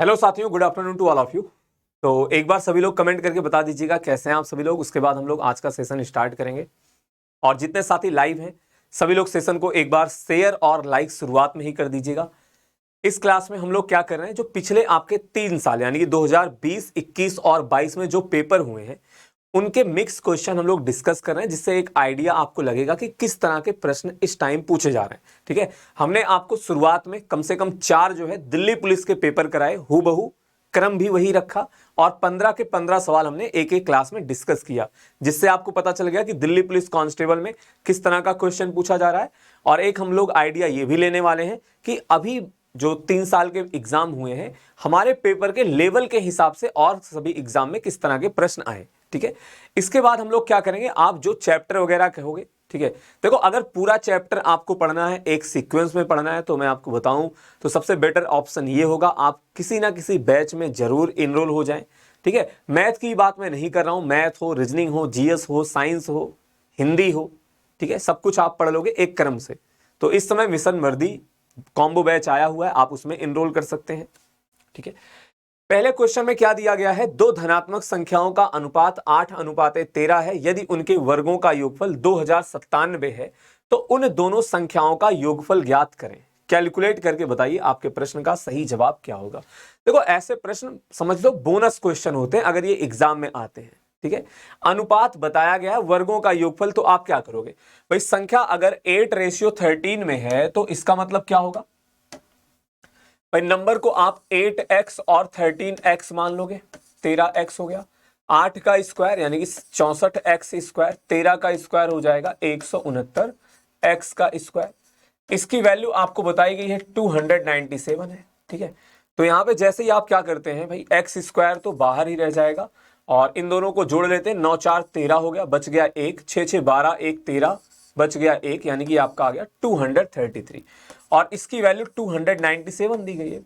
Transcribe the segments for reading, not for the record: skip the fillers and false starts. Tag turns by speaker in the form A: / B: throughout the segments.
A: Hello साथियों, good afternoon to all of you. तो एक बार सभी लोग कमेंट करके बता दीजिएगा कैसे हैं आप सभी लोग। उसके बाद हम लोग आज का सेशन स्टार्ट करेंगे। और जितने साथी लाइव हैं सभी लोग सेशन को एक बार शेयर और लाइक शुरुआत में ही कर दीजिएगा। इस क्लास में हम लोग क्या कर रहे हैं, जो पिछले आपके 3 साल यानी कि 2020, 21 और 22 में जो पेपर हुए हैं उनके मिक्स क्वेश्चन हम लोग डिस्कस कर रहे हैं, जिससे एक आइडिया आपको लगेगा कि किस तरह के प्रश्न इस टाइम पूछे जा रहे हैं। ठीक है, हमने आपको शुरुआत में कम से कम 4 जो है दिल्ली पुलिस के पेपर कराए, हूबहू क्रम भी वही रखा और 15 के 15 सवाल हमने एक एक क्लास में डिस्कस किया, जिससे आपको पता चल गया कि दिल्ली पुलिस कांस्टेबल में किस तरह का क्वेश्चन पूछा जा रहा है। और एक हम लोग आइडिया ये भी लेने वाले हैं कि अभी जो 3 साल के एग्जाम हुए हैं हमारे पेपर के लेवल के हिसाब से और सभी एग्जाम में किस तरह के प्रश्न आए। ठीक है, इसके बाद हम लोग क्या करेंगे, आप जो चैप्टर वगैरह कहोगे, ठीक है, देखो अगर पूरा चैप्टर आपको पढ़ना है, एक सीक्वेंस में पढ़ना है, तो मैं आपको बताऊं तो सबसे बेटर ऑप्शन ये होगा, आप किसी ना किसी बैच में जरूर इनरोल हो जाएं। ठीक है, मैथ की बात मैं नहीं कर रहा हूं, मैथ हो, रीजनिंग हो, जीएस हो, साइंस हो, हिंदी हो, ठीक है, सब कुछ आप पढ़ लोगे एक क्रम से। तो इस समय मिशन वर्दी कॉम्बो बैच आया हुआ है, आप उसमें इनरोल कर सकते हैं। ठीक है, पहले क्वेश्चन में क्या दिया गया है, दो धनात्मक संख्याओं का अनुपात 8:13 है। यदि उनके वर्गों का योगफल 2097 है तो उन दोनों संख्याओं का योगफल ज्ञात करें। कैलकुलेट करके बताइए आपके प्रश्न का सही जवाब क्या होगा। देखो ऐसे प्रश्न समझ लो बोनस क्वेश्चन होते हैं अगर ये एग्जाम में आते हैं। ठीक है, अनुपात बताया गया है, वर्गों का योगफल, तो आप क्या करोगे भाई, संख्या अगर 8:13 में है तो इसका मतलब क्या होगा भाई, नंबर को आप 8x और 13x मान लोगे, 13x हो गया, 8 का स्क्वायर यानी कि 64x स्क्वायर, 13 का स्क्वायर हो जाएगा 169, x का स्क्वायर, इसकी वैल्यू आपको बताई गई है 297 है। ठीक है, तो यहां पे जैसे ही आप क्या करते हैं भाई, एक्स स्क्वायर तो बाहर ही रह जाएगा और इन दोनों को जोड़ लेते हैं, 9 4 13 हो गया, बच गया 1, 6 6 12, 1 13, बच गया 1, यानी कि आपका आ गया 233 और इसकी वैल्यू 297 दी गई है।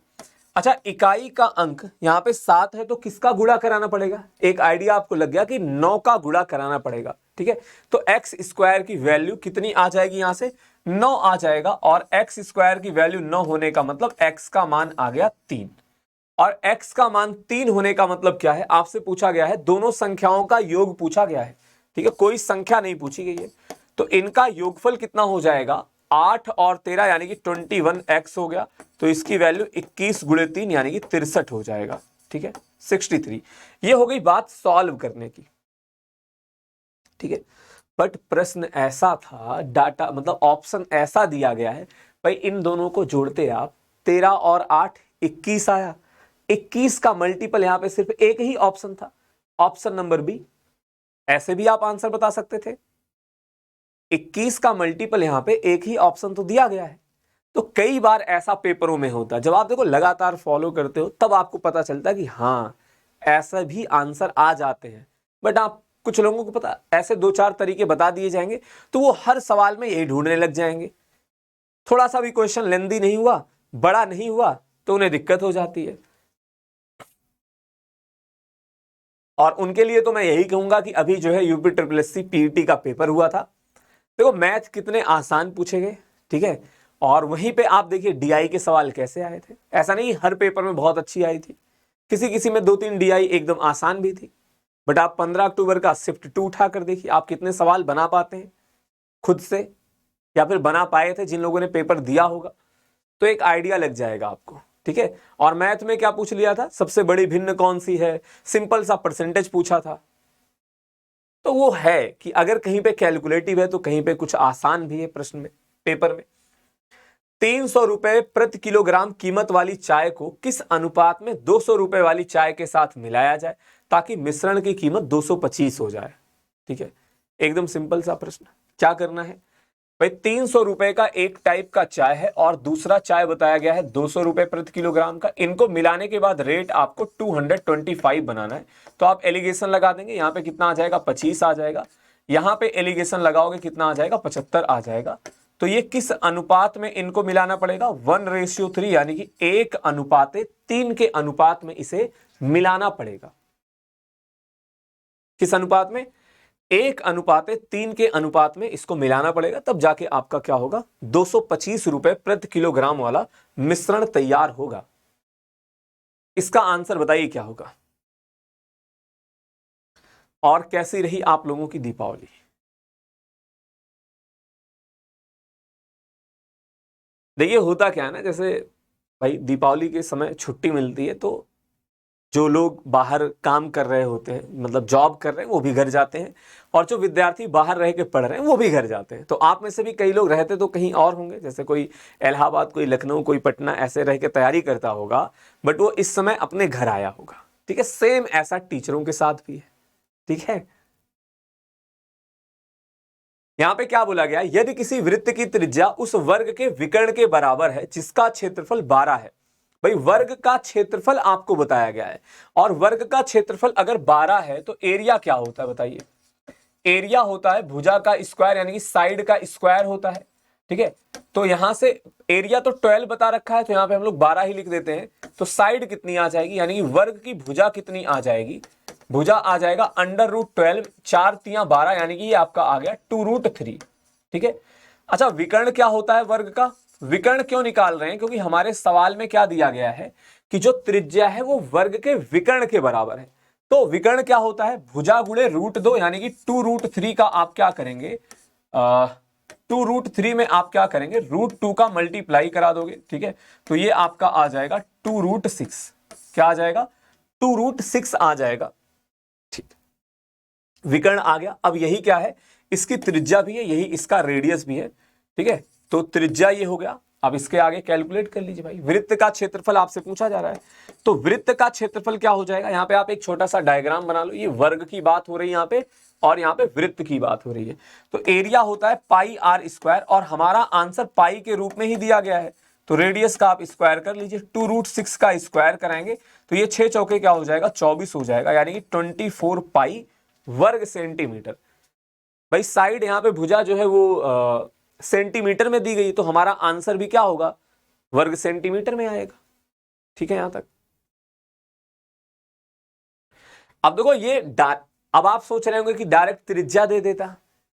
A: अच्छा, इकाई का अंक यहाँ पे 7 है तो किसका गुणा कराना पड़ेगा, एक आइडिया आपको लग गया कि 9 का गुणा कराना पड़ेगा। ठीक है, तो एक्स स्क्वायर की वैल्यू कितनी आ जाएगी, यहां से 9 आ जाएगा और एक्स स्क्वायर की वैल्यू 9 होने का मतलब एक्स का मान आ गया 3 और x का मान 3 होने का मतलब क्या है, आपसे पूछा गया है दोनों संख्याओं का योग पूछा गया है। ठीक है, कोई संख्या नहीं पूछी गई है, तो इनका योगफल कितना हो जाएगा, 8 और 13 यानी कि 21x हो गया, तो इसकी वैल्यू 21 गुणे 3 यानी कि 63 हो जाएगा। ठीक है, 63। ये हो गई बात सॉल्व करने की। ठीक है, बट प्रश्न ऐसा था, डाटा मतलब ऑप्शन ऐसा दिया गया है भाई, इन दोनों को जोड़ते आप 13 और 8 21 आया, 21 का मल्टीपल यहां पे सिर्फ एक ही ऑप्शन था, ऑप्शन नंबर बी। ऐसे भी आप आंसर बता सकते थे, 21 का मल्टीपल यहां पे एक ही ऑप्शन तो दिया गया है। तो कई बार ऐसा पेपरों में होता है, जब आप देखो लगातार फॉलो करते हो तब आपको पता चलता है कि हाँ ऐसा भी आंसर आ जाते हैं। बट आप कुछ लोगों को पता ऐसे 2 4 तरीके बता दिए जाएंगे तो वो हर सवाल में यही ढूंढने लग जाएंगे, थोड़ा सा भी क्वेश्चन लेंदी नहीं हुआ, बड़ा नहीं हुआ तो उन्हें दिक्कत हो जाती है। और उनके लिए तो मैं यही कहूंगा कि अभी जो है यूपी ट्रिपल एससी पीईटी का पेपर हुआ था, देखो मैथ कितने आसान पूछे गए। ठीक है, और वहीं पे आप देखिए डीआई के सवाल कैसे आए थे, ऐसा नहीं हर पेपर में बहुत अच्छी आई थी, किसी किसी में 2 3 डीआई एकदम आसान भी थी। बट आप 15 अक्टूबर का शिफ्ट 2 उठा कर देखिए, आप कितने सवाल बना पाते हैं खुद से, या फिर बना पाए थे जिन लोगों ने पेपर दिया होगा, तो एक आइडिया लग जाएगा आपको। ठीक है, और मैथ में क्या पूछ लिया था, सबसे बड़ी भिन्न कौन सी है, सिंपल सा परसेंटेज पूछा था। तो वो है कि अगर कहीं पे कैलकुलेटिव है तो कहीं पे कुछ आसान भी है प्रश्न में, पेपर में। 300 रुपए प्रति किलोग्राम कीमत वाली चाय को किस अनुपात में 200 रुपए वाली चाय के साथ मिलाया जाए ताकि मिश्रण की कीमत 225 हो जाए। ठीक है, एकदम सिंपल सा प्रश्न। क्या करना है भाई, 300 रुपए का एक टाइप का चाय है और दूसरा चाय बताया गया है 200 रुपए प्रति किलोग्राम का, इनको मिलाने के बाद रेट आपको 225 बनाना है। तो आप एलिगेशन लगा देंगे, यहाँ पे कितना आ जाएगा, 25 आ जाएगा, यहाँ पे एलिगेशन लगाओगे कितना आ जाएगा, 75 आ जाएगा। तो ये किस अनुपात में इनको मिलाना पड़ेगा, 1:3 यानी कि 1:3 के अनुपात में इसे मिलाना पड़ेगा। किस अनुपात में, 1:3 के अनुपात में इसको मिलाना पड़ेगा, तब जाके आपका क्या होगा, 225 रुपए प्रति किलोग्राम वाला मिश्रण तैयार होगा। इसका आंसर बताइए क्या होगा। और कैसी रही आप लोगों की दीपावली? देखिए होता क्या है ना, जैसे भाई दीपावली के समय छुट्टी मिलती है, तो जो लोग बाहर काम कर रहे होते हैं, मतलब जॉब कर रहे हैं, वो भी घर जाते हैं, और जो विद्यार्थी बाहर रह के पढ़ रहे हैं वो भी घर जाते हैं। तो आप में से भी कई लोग रहते तो कहीं और होंगे, जैसे कोई इलाहाबाद, कोई लखनऊ, कोई पटना, ऐसे रह के तैयारी करता होगा, बट वो इस समय अपने घर आया होगा। ठीक है, सेम ऐसा टीचरों के साथ भी है। ठीक है, यहां पे क्या बोला गया, यदि किसी वृत्त की त्रिज्या उस वर्ग के विकर्ण के बराबर है जिसका क्षेत्रफल 12 है। भाई वर्ग का क्षेत्रफल आपको बताया गया है, और वर्ग का क्षेत्रफल अगर 12 है तो एरिया क्या होता है बताइए। एरिया होता है भुजा का स्क्वायर, यानी कि साइड का स्क्वायर होता है। ठीक है, तो यहां से एरिया तो 12 बता रखा है, तो यहां पे हम लोग 12 ही लिख देते हैं। तो साइड कितनी आ जाएगी, यानी कि वर्ग की भुजा कितनी आ जाएगी, भुजा आ जाएगा √12, 4×3 = 12, यानी कि ये आपका आ गया 2√3। ठीक है, अच्छा विकर्ण क्या होता है वर्ग का? विकर्ण क्यों निकाल रहे हैं, क्योंकि हमारे सवाल में क्या दिया गया है कि जो त्रिज्या है वो वर्ग के विकर्ण के बराबर है। तो विकर्ण क्या होता है, भुजा गुणे √2, यानी कि 2√3 का आप क्या करेंगे, 2√3 में आप क्या करेंगे, √2 का मल्टीप्लाई करा दोगे। ठीक है, तो ये आपका आ जाएगा 2√6। क्या आ जाएगा, 2√6 आ जाएगा। ठीक, विकर्ण आ गया। अब यही क्या है, इसकी त्रिज्या भी है, यही इसका रेडियस भी है। ठीक है, तो त्रिज्या ये हो गया। अब इसके आगे कैलकुलेट कर लीजिए भाई, वृत्त का क्षेत्रफल आपसे पूछा जा रहा है, तो वृत्त का क्षेत्रफल क्या हो जाएगा। यहां पे आप एक छोटा सा डायग्राम बना लो, ये वर्ग की बात हो रही है यहां पे, और यहां पे वृत्त की बात हो रही है। तो एरिया होता है πr², और हमारा आंसर पाई के रूप में ही दिया गया है, तो रेडियस का आप स्क्वायर कर लीजिए। 2√6 का स्क्वायर कराएंगे तो ये 6 चौके क्या हो जाएगा, 24 हो जाएगा, यानी कि 24 पाई वर्ग सेंटीमीटर। भाई साइड यहां पे भुजा जो है वो सेंटीमीटर में दी गई, तो हमारा आंसर भी क्या होगा, वर्ग सेंटीमीटर में आएगा। ठीक है, यहां तक। अब देखो ये अब आप सोच रहे होंगे कि डायरेक्ट त्रिज्या दे देता।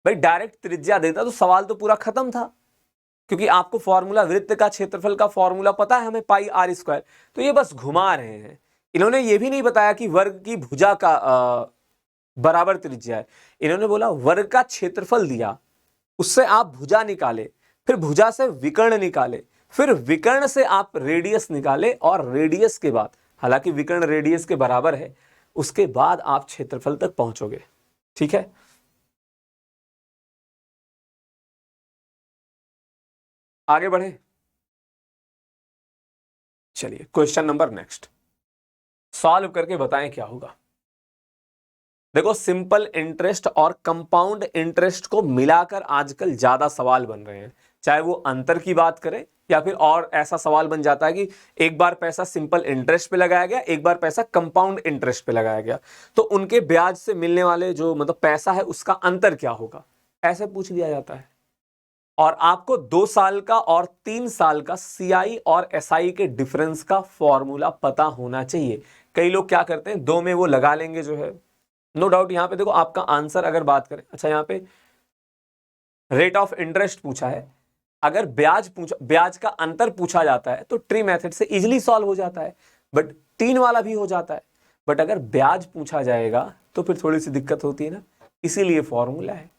A: भाई डायरेक्ट त्रिज्या देता तो सवाल तो पूरा खत्म था, क्योंकि आपको फॉर्मूला वृत्त का क्षेत्रफल का फॉर्मूला पता है हमें, πr²। तो ये बस घुमा रहे हैं, इन्होंने ये भी नहीं बताया कि वर्ग की भुजा का बराबर त्रिज्या है। इन्होंने बोला वर्ग का क्षेत्रफल दिया, उससे आप भुजा निकाले, फिर भुजा से विकर्ण निकाले, फिर विकर्ण से आप रेडियस निकाले, और रेडियस के बाद, हालांकि विकर्ण रेडियस के बराबर है, उसके बाद आप क्षेत्रफल तक पहुंचोगे। ठीक है, आगे बढ़े, चलिए क्वेश्चन नंबर नेक्स्ट, सॉल्व करके बताएं क्या होगा। देखो सिंपल इंटरेस्ट और कंपाउंड इंटरेस्ट को मिलाकर आजकल ज्यादा सवाल बन रहे हैं, चाहे वो अंतर की बात करें, या फिर और ऐसा सवाल बन जाता है कि एक बार पैसा सिंपल इंटरेस्ट पे लगाया गया, एक बार पैसा कंपाउंड इंटरेस्ट पे लगाया गया, तो उनके ब्याज से मिलने वाले जो मतलब पैसा है उसका अंतर क्या होगा, ऐसे पूछ लिया जाता है। और आपको 2 साल का और 3 साल का सीआई और एसआई के डिफरेंस का फॉर्मूला पता होना चाहिए। कई लोग क्या करते हैं, दो में वो लगा लेंगे जो है, नो डाउट। यहां पे देखो आपका आंसर अगर बात करें, अच्छा यहां पे रेट ऑफ इंटरेस्ट पूछा है, अगर ब्याज का अंतर पूछा जाता है तो ट्री मेथड से इजीली सॉल्व हो जाता है, बट 3 वाला भी हो जाता है। बट अगर ब्याज पूछा जाएगा तो फिर थोड़ी सी दिक्कत होती है ना, इसीलिए फॉर्मूला है।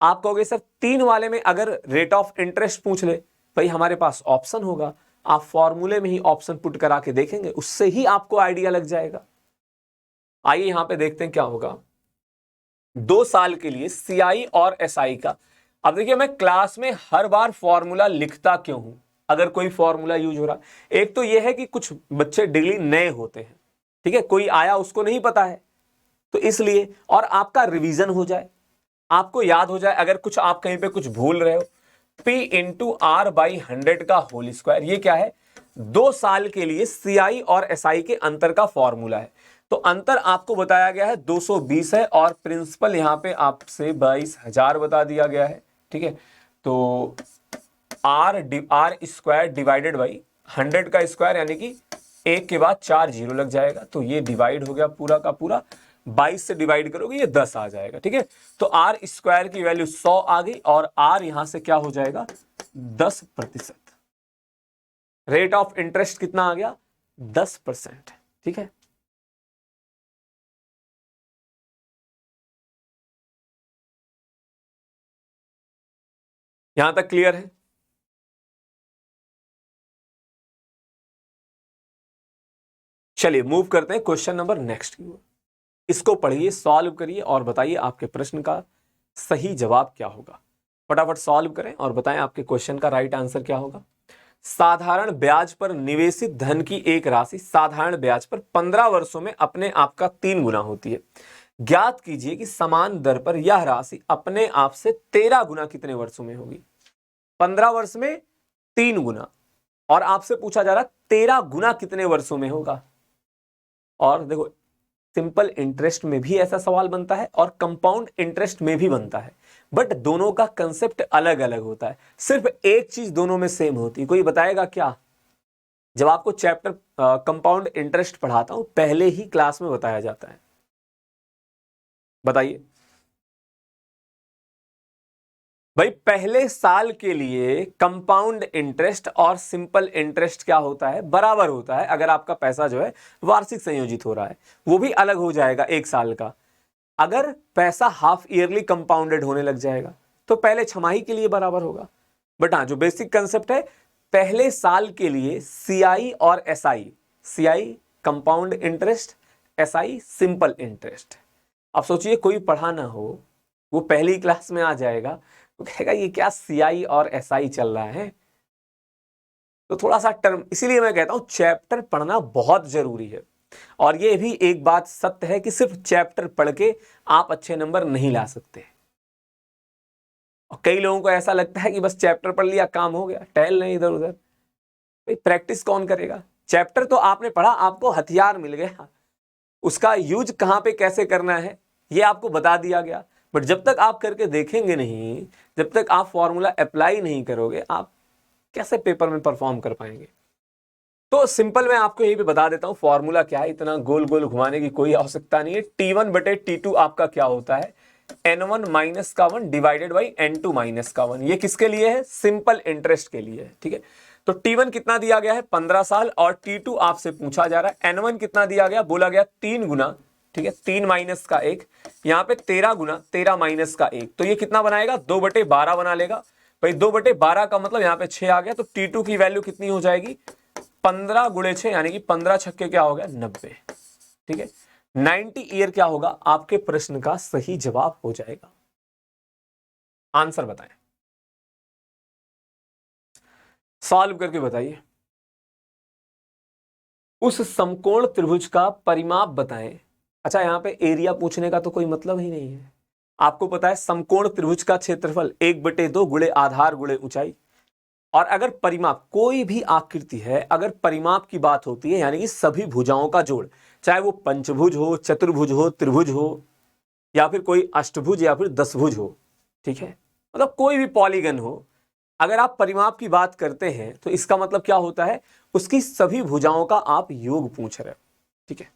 A: आप कहोगे सर 3 वाले में अगर रेट ऑफ इंटरेस्ट पूछ ले, भाई हमारे पास ऑप्शन होगा, आप फॉर्मूले में ही ऑप्शन पुट करा के देखेंगे, उससे ही आपको आइडिया लग जाएगा। आइए यहां पे देखते हैं क्या होगा 2 साल के लिए सीआई और एसआई का। अब देखिए मैं क्लास में हर बार फॉर्मूला लिखता क्यों हूं, अगर कोई फॉर्मूला यूज हो रहा, एक तो यह है कि कुछ बच्चे डेली नए होते हैं, ठीक है, कोई आया उसको नहीं पता है, तो इसलिए, और आपका रिवीजन हो जाए, आपको याद हो जाए, अगर कुछ आप कहीं पे कुछ भूल रहे हो, P×R/100 का होल स्क्वायर, ये क्या है, 2 साल के लिए सीआई और एसआई के अंतर का फॉर्मूला है। तो अंतर आपको बताया गया है 220 है, और प्रिंसिपल यहां पे आपसे 22,000 बता दिया गया है। ठीक है, तो R² डिवाइडेड बाई 100 का स्क्वायर, यानी कि 1 के बाद 4 जीरो लग जाएगा, तो ये डिवाइड हो गया पूरा का पूरा, 22 से डिवाइड करोगे ये 10 आ जाएगा। ठीक है, तो R² की वैल्यू 100 आ गई, और R यहां से क्या हो जाएगा 10%। रेट ऑफ इंटरेस्ट कितना आ गया 10%। ठीक है। यहां तक क्लियर है? चलिए मूव करते हैं क्वेश्चन नंबर नेक्स्ट की ओर। इसको पढ़िए, सॉल्व करिए और बताइए आपके प्रश्न का सही जवाब क्या होगा। फटाफट सॉल्व करें और बताएं आपके क्वेश्चन का राइट आंसर क्या होगा। साधारण ब्याज पर निवेशित धन की एक राशि साधारण ब्याज पर 15 वर्षों में अपने आप का 3 गुना होती है। ज्ञात कीजिए कि समान दर पर यह राशि अपने आप से 13 गुना कितने वर्षों में होगी। 15 वर्ष में 3 गुना, और आपसे पूछा जा रहा 13 गुना कितने वर्षों में होगा। और देखो, सिंपल इंटरेस्ट में भी ऐसा सवाल बनता है और कंपाउंड इंटरेस्ट में भी बनता है, बट दोनों का कंसेप्ट अलग अलग होता है। सिर्फ एक चीज दोनों में सेम होती है। कोई बताएगा क्या? जब आपको चैप्टर कंपाउंड इंटरेस्ट पढ़ाता हूं, पहले ही क्लास में बताया जाता है। बताइए भाई, पहले साल के लिए कंपाउंड इंटरेस्ट और सिंपल इंटरेस्ट क्या होता है? बराबर होता है। अगर आपका पैसा जो है वार्षिक संयोजित हो रहा है, वो भी अलग हो जाएगा एक साल का। अगर पैसा हाफ ईयरली कंपाउंडेड होने लग जाएगा तो पहले छमाही के लिए बराबर होगा। बट हाँ, जो बेसिक कंसेप्ट है, पहले साल के लिए सीआई और SI, CI compound interest, SI simple interest. अब सोचिए कोई पढ़ा ना हो, वो पहली क्लास में आ जाएगा तो कहेगा ये क्या सीआई और एसआई चल रहा है। तो थोड़ा सा टर्म, इसीलिए मैं कहता हूं चैप्टर पढ़ना बहुत जरूरी है। और ये भी एक बात सत्य है कि सिर्फ चैप्टर पढ़ के आप अच्छे नंबर नहीं ला सकते। और कई लोगों को ऐसा लगता है कि बस चैप्टर पढ़ लिया काम हो गया, टहल नहीं इधर उधर। भाई प्रैक्टिस कौन करेगा? चैप्टर तो आपने पढ़ा, आपको हथियार मिल गया, उसका यूज कहां पे कैसे करना है ये आपको बता दिया गया। बट जब तक आप करके देखेंगे नहीं, जब तक आप फॉर्मूला अप्लाई नहीं करोगे, आप कैसे पेपर में परफॉर्म कर पाएंगे। तो सिंपल मैं आपको यहीं पे बता देता हूं फॉर्मूला क्या है, इतना गोल गोल घुमाने की कोई आवश्यकता नहीं है। T1 बटे T2 आपका क्या होता है? N1 माइनस का 1 डिवाइडेड बाई N2 माइनस का 1। ये किसके लिए है? सिंपल इंटरेस्ट के लिए है। ठीक है, तो T1 कितना दिया गया है? 15 साल। और T2 आपसे पूछा जा रहा है N1 कितना दिया गया? बोला गया 3 गुना। ठीक है, 3 माइनस का 1, यहां पे 13 गुना 13 माइनस का 1, तो ये कितना बनाएगा? 2/12 बना लेगा। भाई 2/12 का मतलब यहां पे 6 आ गया, तो T2 की वैल्यू कितनी हो जाएगी? 15 गुणे 6, यानी कि 15 छक्के क्या हो गया? 90। ठीक है, 90 ईयर क्या होगा? आपके प्रश्न का सही जवाब हो जाएगा। आंसर बताएं, सॉल्व करके बताइए। उस समकोण त्रिभुज का परिमाप बताएं। अच्छा, यहां पे एरिया पूछने का तो कोई मतलब ही नहीं है। आपको पता है समकोण त्रिभुज का क्षेत्रफल 1/2 गुणे आधार गुणे ऊंचाई। और अगर परिमाप, कोई भी आकृति है, अगर परिमाप की बात होती है, यानी कि सभी भुजाओं का जोड़, चाहे वो पंचभुज हो, चतुर्भुज हो, त्रिभुज हो, या फिर कोई अष्टभुज या फिर दशभुज हो, ठीक है, मतलब कोई भी पॉलीगन हो, अगर आप परिमाप की बात करते हैं तो इसका मतलब क्या होता है? उसकी सभी भुजाओं का आप योग पूछ रहे हो। ठीक है,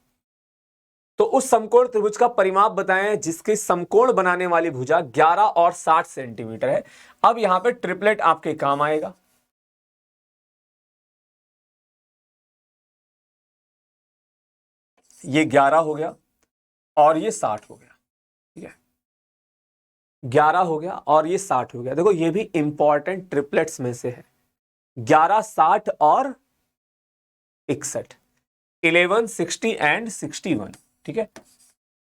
A: तो उस समकोण त्रिभुज का परिमाप बताएं जिसके समकोण बनाने वाली भुजा 11 और 60 सेंटीमीटर है। अब यहां पे ट्रिपलेट आपके काम आएगा। ये 11 हो गया और ये 60 हो गया। ठीक है, 11 हो गया और ये 60 हो गया। देखो ये भी इंपॉर्टेंट ट्रिपलेट्स में से है। 11, 60 और 61, 11, 60 एंड 61। ठीक है,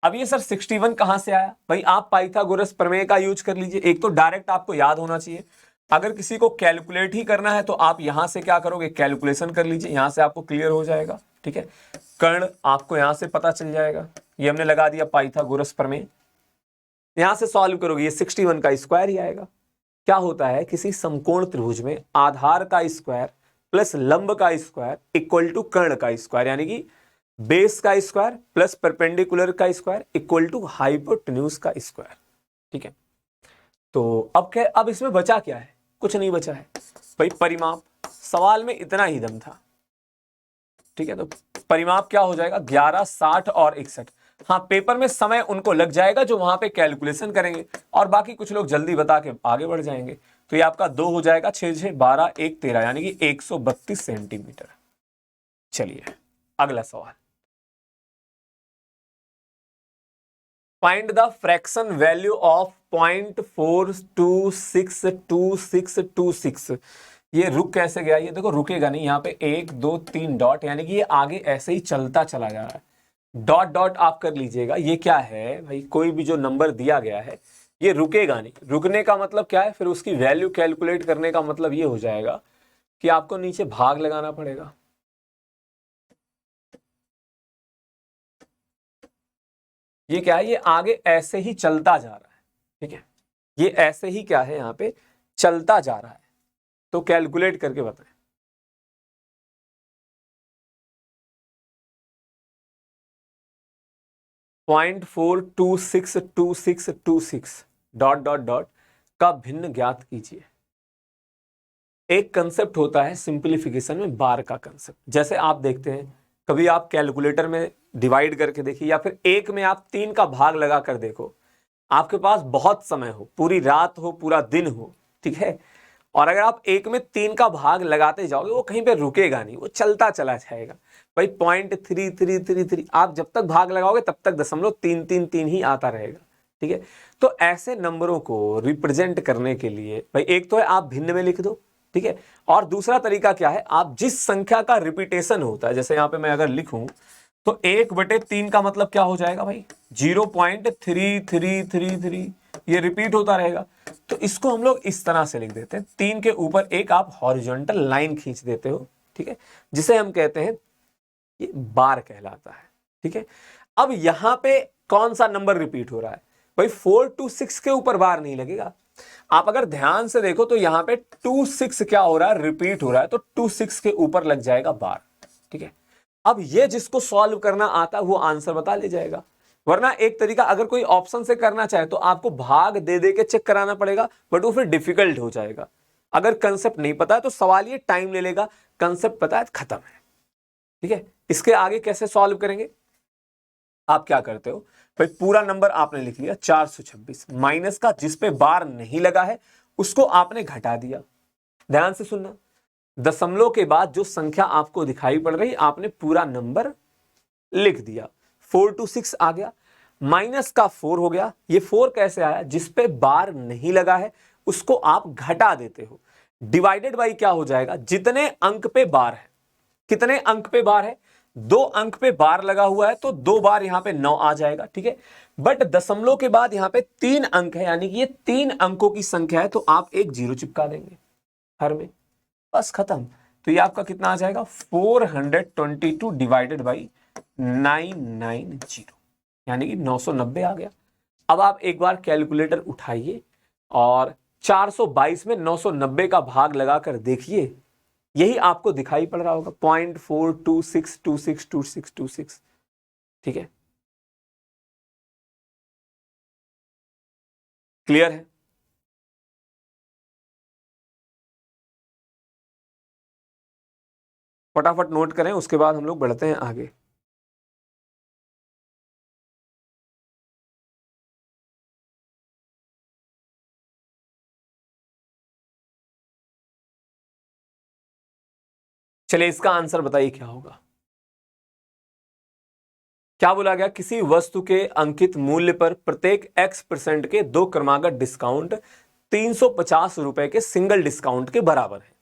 A: अब ये सर 61 कहां से आया? भाई आप पाइथागोरस प्रमेय का यूज कर लीजिए। एक तो डायरेक्ट आपको याद होना चाहिए, अगर किसी को कैलकुलेट ही करना है तो आप यहां से क्या करोगे? कैलकुलेशन कर लीजिए, यहां से आपको क्लियर हो जाएगा। ठीक है, कर्ण आपको यहां से पता चल जाएगा। ये हमने लगा दिया पाइथागोरस प्रमेय, यहां से सॉल्व करोगे ये 61 का स्क्वायर ही आएगा। क्या होता है? किसी समकोण त्रिभुज में आधार का स्क्वायर प्लस लंब का स्क्वायर इक्वल टू कर्ण का स्क्वायर, यानी कि बेस का स्क्वायर प्लस परपेंडिकुलर का स्क्वायर इक्वल टू हाइपोटेन्यूज का स्क्वायर। ठीक है, तो अब क्या? अब इसमें बचा क्या है? कुछ नहीं बचा है भाई, परिमाप। सवाल में इतना ही दम था। ठीक है, तो परिमाप क्या हो जाएगा? 11, 60 और 61। हाँ, पेपर में समय उनको लग जाएगा जो वहां पे कैलकुलेशन करेंगे, और बाकी कुछ लोग जल्दी बता के आगे बढ़ जाएंगे। तो ये आपका 2 हो जाएगा, 6, 6, 12, 1, 13, यानी कि 132 सेंटीमीटर। चलिए अगला सवाल। Find the fraction value of 0.42662626। ये रुक कैसे गया? ये देखो रुकेगा नहीं, यहाँ पे 1 2 3 डॉट, यानी कि ये आगे ऐसे ही चलता चला जा रहा है। डॉट डॉट आप कर लीजिएगा। ये क्या है भाई? कोई भी जो नंबर दिया गया है ये रुकेगा नहीं। रुकने का मतलब क्या है? फिर उसकी वैल्यू कैलकुलेट करने का मतलब ये हो जाएगा कि आपको नीचे भाग लगाना पड़ेगा। ये क्या है? ये आगे ऐसे ही चलता जा रहा है, ठीक है? ये ऐसे ही क्या है, यहाँ पे चलता जा रहा है। तो कैलकुलेट करके बताएं। .4262626 डॉट डॉट डॉट का भिन्न ज्ञात कीजिए। एक कंसेप्ट होता है सिंप्लीफिकेशन में, बार का कंसेप्ट। जैसे आप देखते हैं, कभी आप कैलकुलेटर में डिवाइड करके देखिए, या फिर एक में आप 3 का भाग लगा कर देखो। आपके पास बहुत समय हो, पूरी रात हो, पूरा दिन हो, ठीक है, और अगर आप एक में 3 का भाग लगाते जाओगे, वो कहीं पे रुकेगा नहीं, वो चलता चला जाएगा। भाई 0.3333 आप जब तक भाग लगाओगे तब तक 0.333 ही आता रहेगा, ठीक है? तो ऐसे नंबरों को रिप्रेजेंट करने के लिए भाई एक तो है आप भिन्न में लिख दो, ठीक है, और दूसरा तरीका क्या है, आप जिस संख्या का रिपीटेशन होता है, जैसे यहां पे मैं अगर लिखूं तो 1/3 का मतलब क्या हो जाएगा भाई? 0.3333, ये रिपीट होता रहेगा। तो इसको हम लोग इस तरह से लिख देते हैं, 3 के ऊपर एक आप हॉरिजॉन्टल लाइन खींच देते हो, ठीक है, जिसे हम कहते हैं, ये बार कहलाता है, ठीक है? अब यहां पे कौन सा नंबर रिपीट हो रहा है भाई? 4 to 6 के ऊपर बार नहीं लगेगा। आप अगर ध्यान से देखो तो यहां पे 26 क्या हो रहा है? रिपीट हो रहा है, तो 26 के ऊपर लग जाएगा बार, ठीक है? अब ये जिसको सॉल्व करना आता है वो आंसर बता ले जाएगा। वरना एक तरीका, अगर कोई ऑप्शन से करना चाहे तो आपको भाग दे दे के चेक कराना पड़ेगा, बट वो फिर डिफिकल्ट हो जाएगा। अगर कंसेप्ट नहीं पता है तो सवाल ये टाइम ले लेगा, कंसेप्ट पता है खत्म है, ठीक है? इसके आगे कैसे सॉल्व करेंगे? आप क्या करते हो भाई, पूरा नंबर आपने लिख लिया 426, माइनस का जिस पे बार नहीं लगा है उसको आपने घटा दिया। ध्यान से सुनना, दशमलव के बाद जो संख्या आपको दिखाई पड़ रही, आपने पूरा नंबर लिख दिया। 4 to 6 आ गया, माइनस का 4 हो गया। ये 4 कैसे आया? जिस पे बार नहीं लगा है उसको आप घटा देते हो। डिवाइडेड बाई क्या हो जाएगा? जितने अंक पे बार है। कितने अंक पे बार है? 2 अंक पे बार लगा हुआ है, तो 2 बार यहां पे 9 आ जाएगा, ठीक है? बट दशमलव के बाद यहां पे 3 अंक है, यानी कि ये 3 अंकों की संख्या है, तो आप एक 0 चिपका देंगे हर में, बस खत्म। तो ये आपका कितना आ जाएगा? 422 डिवाइडेड बाई 990, यानी कि 990 आ गया। अब आप एक बार कैलकुलेटर उठाइए और 422 में 990 का भाग लगाकर देखिए, यही आपको दिखाई पड़ रहा होगा, 0.426262626, ठीक है? क्लियर है? फटाफट नोट करें, उसके बाद हम लोग बढ़ते हैं आगे। चलिए इसका आंसर बताइए क्या होगा। क्या बोला गया? किसी वस्तु के अंकित मूल्य पर प्रत्येक x% के 2 क्रमागत डिस्काउंट 350 रुपए के सिंगल डिस्काउंट के बराबर है।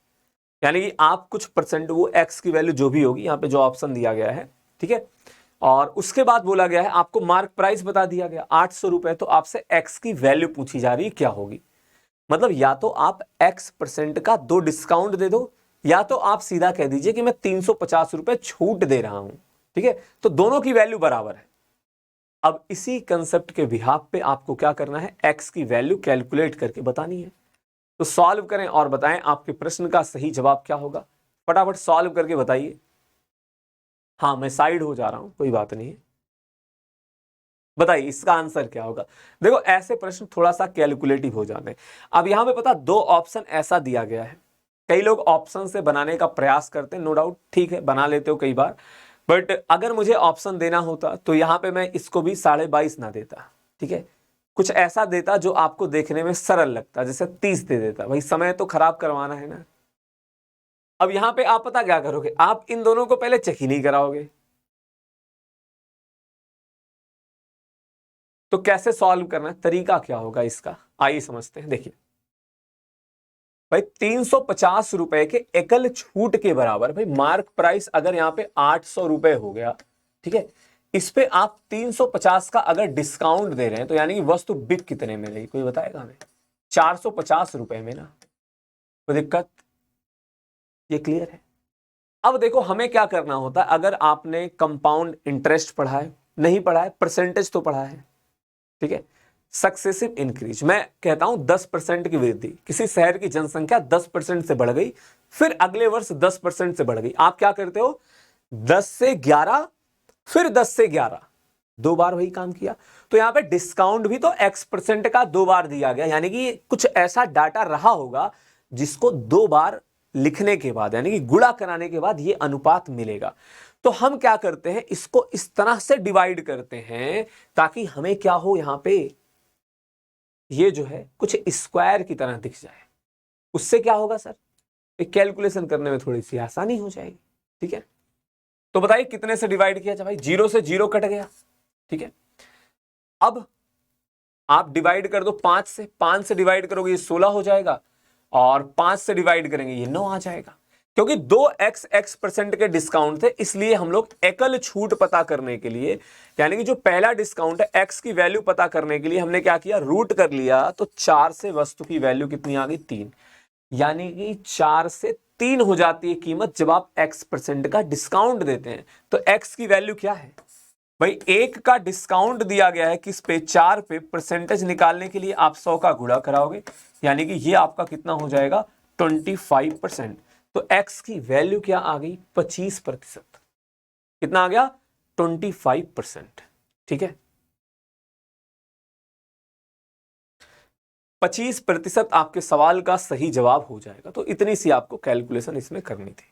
A: यानी कि आप कुछ परसेंट, वो x की वैल्यू जो भी होगी, यहां पे जो ऑप्शन दिया गया है, ठीक है, और उसके बाद बोला गया है आपको मार्क प्राइस बता दिया गया 800 रुपए, तो आपसे x की वैल्यू पूछी जा रही है क्या होगी। मतलब या तो आप x% का 2 डिस्काउंट दे दो, या तो आप सीधा कह दीजिए कि मैं 350 रुपए छूट दे रहा हूं, ठीक है? तो दोनों की वैल्यू बराबर है। अब इसी कंसेप्ट के बिहाफ पे आपको क्या करना है? x की वैल्यू कैलकुलेट करके बतानी है। तो सॉल्व करें और बताएं आपके प्रश्न का सही जवाब क्या होगा। फटाफट सॉल्व करके बताइए। हाँ, मैं साइड हो जा रहा हूं, कोई बात नहीं है। बताइए इसका आंसर क्या होगा। देखो ऐसे प्रश्न थोड़ा सा कैलकुलेटिव हो जाते हैं। अब यहां पे पता, 2 ऑप्शन ऐसा दिया गया है, कई लोग ऑप्शन से बनाने का प्रयास करते हैं, नो डाउट, ठीक है, बना लेते हो कई बार, बट अगर मुझे ऑप्शन देना होता तो यहां पे मैं इसको भी 22.5 ना देता, ठीक है, कुछ ऐसा देता जो आपको देखने में सरल लगता, जैसे 30 दे देता। भाई समय तो खराब करवाना है ना। अब यहां पे आप पता क्या करोगे, आप इन दोनों को पहले चेक ही नहीं कराओगे, तो कैसे सॉल्व करना है, तरीका क्या होगा इसका, आइए समझते हैं। देखिए भाई 350 रुपए के एकल छूट के बराबर, भाई मार्क प्राइस अगर यहां पे 800 रुपए हो गया, ठीक है, इस पे आप 350 का अगर डिस्काउंट दे रहे हैं तो यानी कि वस्तु बिक कितने में रही, कोई बताएगा हमें? 450 रुपए में ना, कोई दिक्कत? ये क्लियर है? अब देखो हमें क्या करना होता है, अगर आपने कंपाउंड इंटरेस्ट पढ़ा है, नहीं पढ़ा है, परसेंटेज तो पढ़ा है, ठीक है, सक्सेसिव इंक्रीज, मैं कहता हूं 10% की वृद्धि, किसी शहर की जनसंख्या 10% से बढ़ गई, फिर अगले वर्ष 10% से बढ़ गई, आप क्या करते हो, 10 से 11, फिर 10 से 11, 2 बार वही काम किया। तो यहां पे डिस्काउंट भी तो X% का 2 बार दिया गया, यानी कि कुछ ऐसा डाटा रहा होगा जिसको 2 बार लिखने के बाद, यानी कि गुणा कराने के बाद ये अनुपात मिलेगा। तो हम क्या करते हैं, इसको इस तरह से डिवाइड करते हैं ताकि हमें क्या हो, यहां पे ये जो है कुछ स्क्वायर की तरह दिख जाए। उससे क्या होगा सर, एक कैलकुलेशन करने में थोड़ी सी आसानी हो जाएगी, ठीक है। तो बताइए कितने से डिवाइड किया जाए, भाई 0 से 0 कट गया, ठीक है। अब आप डिवाइड कर दो 5 से, 5 से डिवाइड करोगे ये 16 हो जाएगा, और 5 से डिवाइड करेंगे ये 9 आ जाएगा। क्योंकि 2x के डिस्काउंट थे, इसलिए हम लोग एकल छूट पता करने के लिए, यानी कि जो पहला डिस्काउंट है x की वैल्यू पता करने के लिए हमने क्या किया, रूट कर लिया। तो 4 से वस्तु की वैल्यू कितनी आ गई, 3, यानी कि 4 से 3 हो जाती है कीमत जब आप x% का डिस्काउंट देते हैं। तो x की वैल्यू क्या है भाई, 1 का डिस्काउंट दिया गया है किस पे, 4 पे, परसेंटेज निकालने के लिए आप 100 का गुणा कराओगे, यानी कि ये आपका कितना हो जाएगा, 25%। तो x की वैल्यू क्या आ गई, 25%। कितना आ गया, 25%, ठीक है। 25% आपके सवाल का सही जवाब हो जाएगा। तो इतनी सी आपको कैलकुलेशन इसमें करनी थी।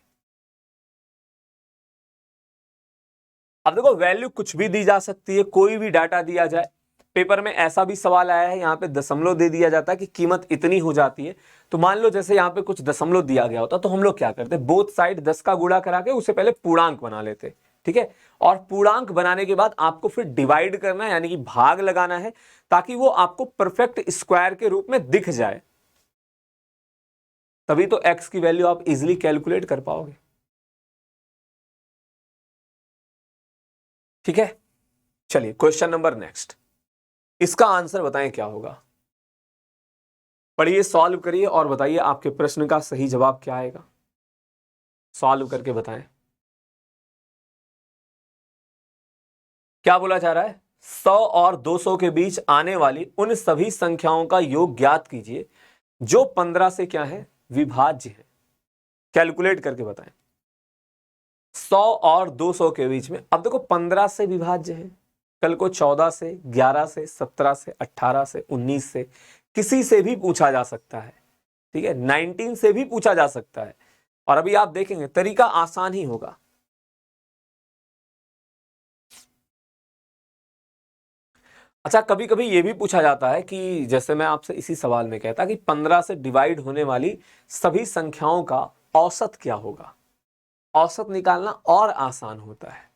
A: अब देखो वैल्यू कुछ भी दी जा सकती है, कोई भी डाटा दिया जाए। पेपर में ऐसा भी सवाल आया है, यहाँ पे दशमलव दे दिया जाता है कि कीमत इतनी हो जाती है। तो मान लो जैसे यहाँ पे कुछ दशमलव दिया गया होता, तो हम लोग क्या करते, बोथ साइड 10 का गुणा करा के उसे पहले पूर्णांक बना लेते, ठीक है। और पूर्णांक बनाने के बाद आपको फिर डिवाइड करना है, यानी कि भाग लगाना है, ताकि वो आपको परफेक्ट स्क्वायर के रूप में दिख जाए। तभी तो एक्स की वैल्यू आप इजिली कैलकुलेट कर पाओगे, ठीक है। चलिए क्वेश्चन नंबर नेक्स्ट, इसका आंसर बताएं क्या होगा। पढ़िए, सॉल्व करिए और बताइए आपके प्रश्न का सही जवाब क्या आएगा, सॉल्व करके बताएं। क्या बोला जा रहा है, 100 और 200 के बीच आने वाली उन सभी संख्याओं का योग ज्ञात कीजिए जो 15 से क्या है, विभाज्य है। कैलकुलेट करके बताएं। 100 और 200 के बीच में, अब देखो 15 से विभाज्य है, कल को 14 से, 11 से, 17 से, 18 से, 19 से, किसी से भी पूछा जा सकता है, ठीक है। 19 से भी पूछा जा सकता है। और अभी आप देखेंगे तरीका आसान ही होगा। अच्छा, कभी कभी यह भी पूछा जाता है कि जैसे मैं आपसे इसी सवाल में कहता कि 15 से डिवाइड होने वाली सभी संख्याओं का औसत क्या होगा। औसत निकालना और आसान होता है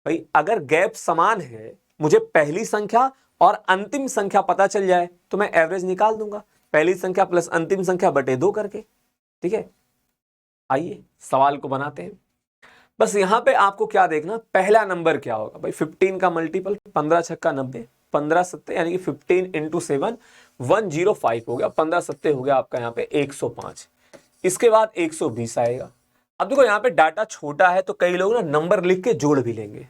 A: भाई, अगर गैप समान है, मुझे पहली संख्या और अंतिम संख्या पता चल जाए तो मैं एवरेज निकाल दूंगा, पहली संख्या प्लस अंतिम संख्या बटे 2 करके, ठीक है। आइए सवाल को बनाते हैं। बस यहां पे आपको क्या देखना, पहला नंबर क्या होगा भाई, 15 का मल्टीपल, 15 छक्का 90, 15 सत्ते यानी कि 15 इंटू 7 105 हो गया, 15 सत्ते हो गया आपका यहाँ पे 105। इसके बाद 120 आएगा। अब देखो यहाँ पे डाटा छोटा है तो कई लोग ना नंबर लिख के जोड़ भी लेंगे।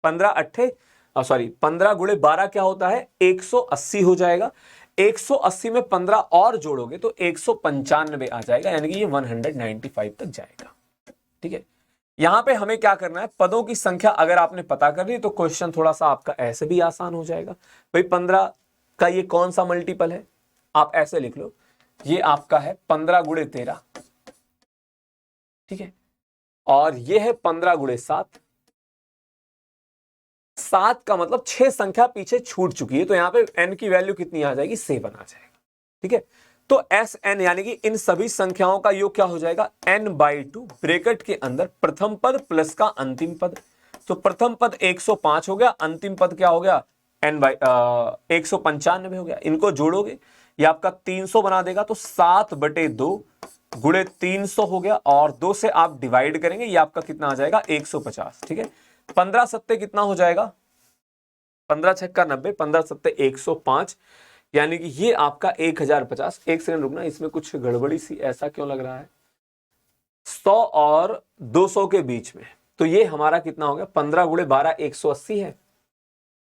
A: 15 गुणे 12 क्या होता है, 180 हो जाएगा। 180 में 15 और जोड़ोगे तो 195 आ जाएगा, यानी कि ये 195 तक जाएगा, ठीक है। यहां पे हमें क्या करना है, पदों की संख्या अगर आपने पता कर ली तो क्वेश्चन थोड़ा सा आपका ऐसे भी आसान हो जाएगा। भाई 15 का ये कौन सा मल्टीपल है, आप ऐसे लिख लो, ये आपका है 15 गुणे 13, ठीक है। और ये है 15 गुणे 7, 7 का मतलब 6 संख्या पीछे छूट चुकी है, तो यहां पे n की वैल्यू कितनी आ जाएगी, 7 आ जाएगा, ठीक है। तो Sn यानी कि इन सभी संख्याओं का योग क्या हो जाएगा, n/2 ब्रैकेट के अंदर प्रथम पद प्लस का अंतिम पद। तो प्रथम पद 105 हो गया, अंतिम पद क्या हो गया n बाई 195 हो गया। इनको जोड़ोगे ये आपका 300 बना देगा, तो 7/2 गुणे 300 हो गया, और 2 से आप डिवाइड करेंगे, ये आपका कितना आ जाएगा 150। ठीक है, 15 सत्ते कितना हो जाएगा, 15 छक्का 90, 15 सत्ते 105, यानी कि ये आपका 1050। एक सेकंड रुकना, इसमें कुछ गड़बड़ी सी ऐसा क्यों लग रहा है, 100 और 200 के बीच में, तो ये हमारा कितना हो गया 15 गुणे 12 180 है,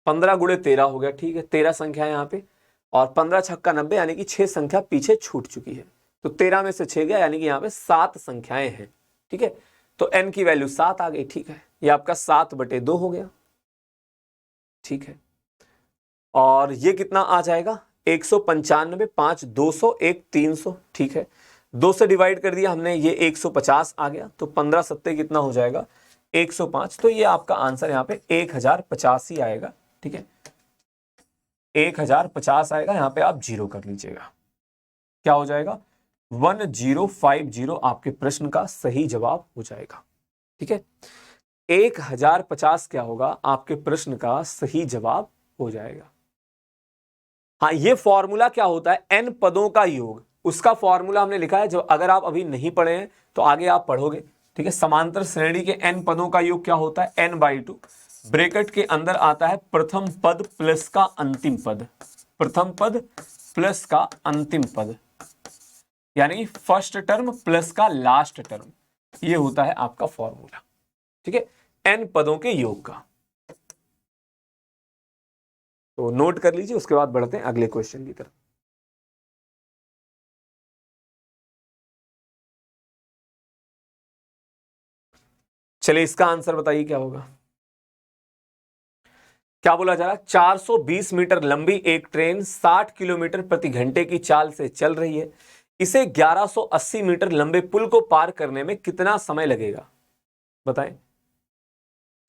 A: 15 गुणे 13 हो गया। ठीक है, 13 संख्या यहाँ पे, और 15 छक्का 90, यानी कि 6 संख्या पीछे छूट चुकी है, तो 13 में से 6 गया, यानी कि यहाँ पे 7 संख्याएं हैं। ठीक है, तो n की वैल्यू 7 आ गई। ठीक है, ये आपका 7/2 हो गया। ठीक है, और ये कितना आ जाएगा 195, 5 200, 1 300। ठीक है, 2 से डिवाइड कर दिया हमने, ये 150 आ गया, तो 15 सत्ते कितना हो जाएगा 105, तो ये आपका आंसर यहाँ पे 1050 ही आएगा। ठीक है, 1050 आएगा, यहाँ पे आप जीरो कर लीजिएगा, क्या हो जाएगा 1050 आपके प्रश्न का सही जवाब हो जाएगा। ठीक है, 1050 क्या होगा आपके प्रश्न का सही जवाब हो जाएगा। हाँ, ये फॉर्मूला क्या होता है, n पदों का योग, उसका फॉर्मूला हमने लिखा है, जो अगर आप अभी नहीं पढ़े हैं तो आगे आप पढ़ोगे। ठीक है, समांतर श्रेणी के n पदों का योग क्या होता है, n/2, ब्रैकेट के अंदर आता है प्रथम पद प्लस का अंतिम पद, प्रथम पद प्लस का अंतिम पद, यानी फर्स्ट टर्म प्लस का लास्ट टर्म, ये होता है आपका फॉर्मूला। ठीक है, n पदों के योग का, तो नोट कर लीजिए। उसके बाद बढ़ते हैं अगले क्वेश्चन की तरफ। चलिए, इसका आंसर बताइए क्या होगा। क्या बोला जा रहा है, 420 मीटर लंबी एक ट्रेन 60 किलोमीटर प्रति घंटे की चाल से चल रही है, इसे 1180 मीटर लंबे पुल को पार करने में कितना समय लगेगा, बताएं।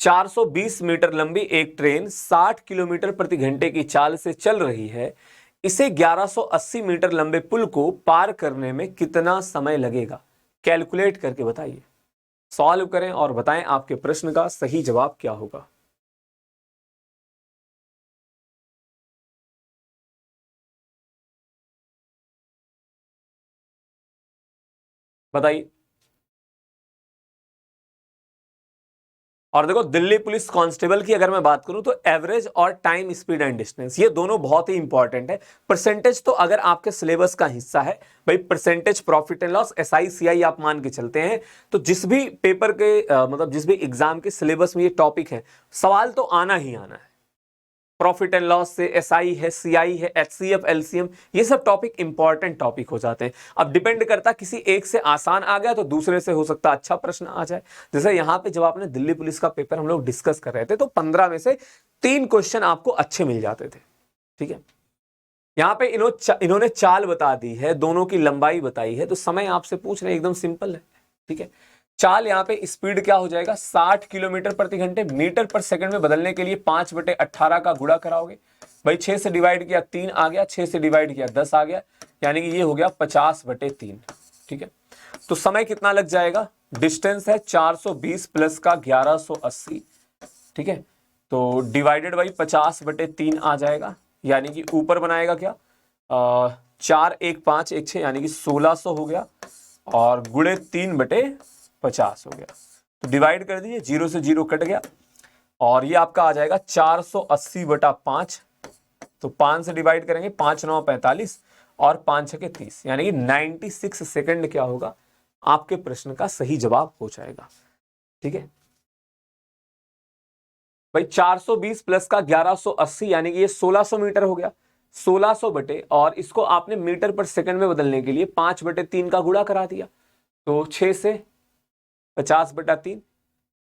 A: 420 मीटर लंबी एक ट्रेन 60 किलोमीटर प्रति घंटे की चाल से चल रही है, इसे 1180 मीटर लंबे पुल को पार करने में कितना समय लगेगा, कैलकुलेट करके बताइए, सॉल्व करें और बताएं आपके प्रश्न का सही जवाब क्या होगा। बताइए। और देखो, दिल्ली पुलिस कांस्टेबल की अगर मैं बात करूं तो एवरेज और टाइम स्पीड एंड डिस्टेंस, ये दोनों बहुत ही इंपॉर्टेंट है। परसेंटेज तो अगर आपके सिलेबस का हिस्सा है भाई, percentage profit and loss SI CI आप मान के चलते हैं, तो जिस भी पेपर के मतलब जिस भी एग्जाम के सिलेबस में ये टॉपिक है, सवाल तो आना ही आना है। प्रॉफिट एंड लॉस से SI है, CI है, HCF LCM, ये सब टॉपिक इंपॉर्टेंट टॉपिक हो जाते हैं। अब डिपेंड करता, किसी एक से आसान आ गया तो दूसरे से हो सकता अच्छा प्रश्न आ जाए। जैसे यहाँ पे जब आपने दिल्ली पुलिस का पेपर हम लोग डिस्कस कर रहे थे, तो 15 में से 3 क्वेश्चन आपको अच्छे मिल जाते थे। ठीक है, यहाँ पे इन्होंने चाल बता दी है, दोनों की लंबाई बताई है, तो समय आपसे पूछ रहे, एकदम सिंपल है। ठीक है, चाल यहाँ पे स्पीड क्या हो जाएगा 60 किलोमीटर प्रति घंटे, मीटर पर सेकंड में बदलने के लिए 5/18 का गुणा कराओगे भाई, 6 से डिवाइड किया 3 आ गया, 6 से डिवाइड किया 10 आ गया, यानी कि ये हो गया 50/3। ठीक है, तो समय कितना लग जाएगा, डिस्टेंस है 420 प्लस का 1180। ठीक है, तो डिवाइडेड बाई 50/3 आ जाएगा, यानी कि ऊपर बनाएगा क्या 4 1 5 1 6, यानी कि 1600 हो गया, और गुणे 3/50 हो गया, तो डिवाइड कर दीजिए, 0 से 0 कट गया, और ये आपका आ जाएगा 480/5, तो 5 से डिवाइड करेंगे, 5 9 45 और 5 6 30, यानी कि 96 सेकंड क्या होगा आपके प्रश्न का सही जवाब हो जाएगा। ठीक है भाई, 420 प्लस का 1180, यानी कि ये 1600 मीटर हो गया, 1600 बटे, और इसको आपने मीटर पर सेकंड में बदलने के लिए 5/3 का गुणा करा दिया, तो 6 से 50/3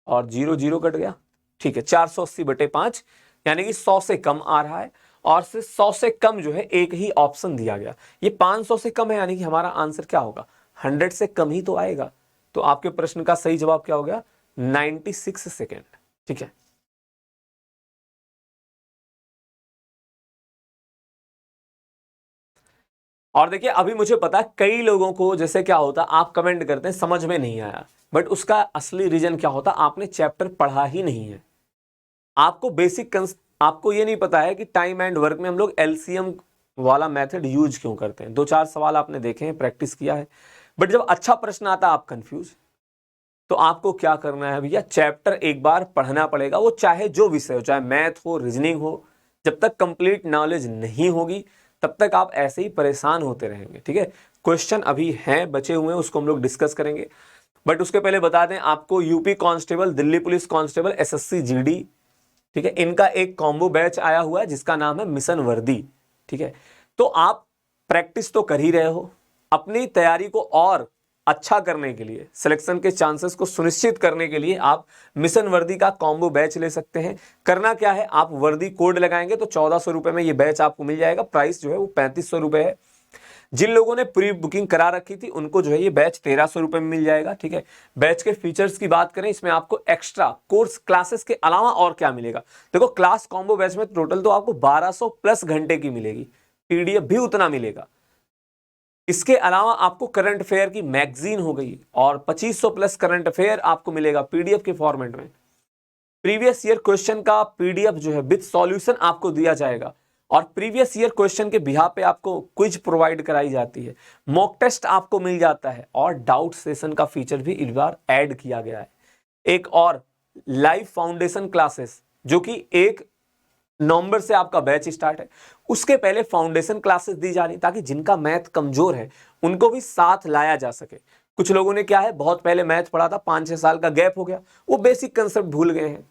A: और 0 0 कट गया। ठीक है, 480/5, यानी कि 100 से कम आ रहा है, और से 100 से कम जो है एक ही ऑप्शन दिया गया, ये 500 से कम है, यानी कि हमारा आंसर क्या होगा 100 से कम ही तो आएगा, तो आपके प्रश्न का सही जवाब क्या हो गया 96 सेकेंड। ठीक है, और देखिए, अभी मुझे पता है कई लोगों को जैसे क्या होता, आप कमेंट करते हैं समझ में नहीं आया, बट उसका असली रीजन क्या होता, आपने चैप्टर पढ़ा ही नहीं है। आपको बेसिक आपको ये नहीं पता है कि टाइम एंड वर्क में हम लोग एलसीएम वाला मेथड यूज क्यों करते हैं। 2-4 सवाल आपने देखे हैं, प्रैक्टिस किया है, बट जब अच्छा प्रश्न आता है आप कंफ्यूज, तो आपको क्या करना है भैया, चैप्टर एक बार पढ़ना पड़ेगा, वो चाहे जो विषय हो, चाहे मैथ हो, रीजनिंग हो। जब तक कंप्लीट नॉलेज नहीं होगी तब तक आप ऐसे ही परेशान होते रहेंगे। ठीक है, क्वेश्चन अभी हैं बचे हुए हैं, उसको हम लोग डिस्कस करेंगे, बट उसके पहले बता दें आपको, UP constable, Delhi police constable, SSC GD, ठीक है, इनका एक कॉम्बो बैच आया हुआ है जिसका नाम है मिशन वर्दी। ठीक है, तो आप प्रैक्टिस तो कर ही रहे हो, अपनी तैयारी को और अच्छा करने के लिए, सिलेक्शन के चांसेस को सुनिश्चित करने के लिए आप मिशन वर्दी का कॉम्बो बैच ले सकते हैं। करना क्या है, आप वर्दी कोड लगाएंगे तो 1400 रुपए में ये बैच आपको मिल जाएगा। प्राइस जो है वो 3500 रुपए है। जिन लोगों ने प्री बुकिंग करा रखी थी उनको जो है ये बैच 1300 रुपए में मिल जाएगा। ठीक है, बैच के फीचर्स की बात करें, इसमें आपको एक्स्ट्रा कोर्स क्लासेस के अलावा और क्या मिलेगा। देखो, क्लास कॉम्बो बैच में टोटल तो आपको 1200 प्लस घंटे की मिलेगी, पीडीएफ भी उतना मिलेगा। इसके अलावा आपको करंट अफेयर की मैगजीन हो गई और 2500 प्लस करंट अफेयर आपको मिलेगा पीडीएफ के फॉर्मेट में। प्रीवियस ईयर क्वेश्चन का पीडीएफ जो है विद सॉल्यूशन आपको दिया जाएगा, और प्रीवियस ईयर क्वेश्चन के बिहाफ पे आपको क्विज प्रोवाइड कराई जाती है, मॉक टेस्ट आपको मिल जाता है, और डाउट सेशन का फीचर भी इस बार ऐड किया गया है। एक और लाइव फाउंडेशन क्लासेस, जो कि 1 नवंबर से आपका बैच स्टार्ट है, उसके पहले फाउंडेशन क्लासेस दी जा रही, ताकि जिनका मैथ कमजोर है उनको भी साथ लाया जा सके। कुछ लोगों ने क्या है, बहुत पहले मैथ पढ़ा था, 5-6 साल का गैप हो गया, वो बेसिक कंसेप्ट भूल गए हैं।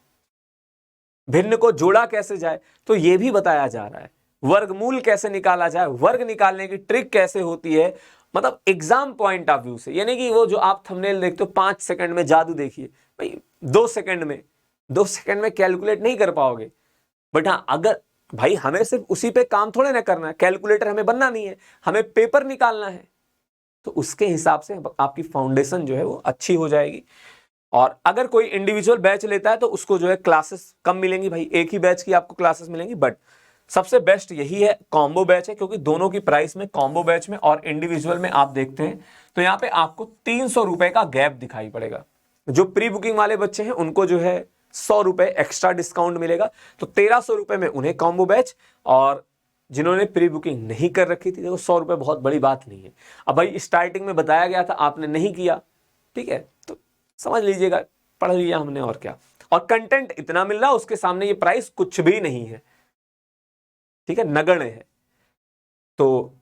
A: भिन्न को जोड़ा कैसे जाए तो ये भी बताया जा रहा है, वर्गमूल कैसे निकाला जाए, वर्ग निकालने की ट्रिक कैसे होती है, मतलब एग्जाम पॉइंट ऑफ व्यू से। यानी कि वो जो आप थंबनेल देखते हो 5 सेकंड में जादू देखिए, भाई 2 सेकंड में कैलकुलेट नहीं कर पाओगे। बट हाँ, अगर भाई हमें सिर्फ उसी पे काम थोड़े ना करना है, कैलकुलेटर हमें बनना नहीं है, हमें पेपर निकालना है, तो उसके हिसाब से आपकी फाउंडेशन जो है वो अच्छी हो जाएगी। और अगर कोई इंडिविजुअल बैच लेता है तो उसको जो है क्लासेस कम मिलेंगी, भाई एक ही बैच की आपको क्लासेस मिलेंगी। बट सबसे बेस्ट यही है, कॉम्बो बैच है, क्योंकि दोनों की प्राइस में, कॉम्बो बैच में और इंडिविजुअल में आप देखते हैं तो यहाँ पे आपको 300 रुपए का गैप दिखाई पड़ेगा। जो प्री बुकिंग वाले बच्चे हैं उनको जो है 100 रुपए एक्स्ट्रा डिस्काउंट मिलेगा, तो 1300 रुपए में उन्हें कॉम्बो बैच, और जिन्होंने प्री बुकिंग नहीं कर रखी थी, देखो 100 रुपए बहुत बड़ी बात नहीं है। अब भाई स्टार्टिंग में बताया गया था, आपने नहीं किया, ठीक है, तो समझ लीजिएगा, पढ़ लिया हमने और क्या। और कंटेंट इतना मिल रहा है, उसके सामने ये प्राइस कुछ भी नहीं है, ठीक है, नगण्य है। तो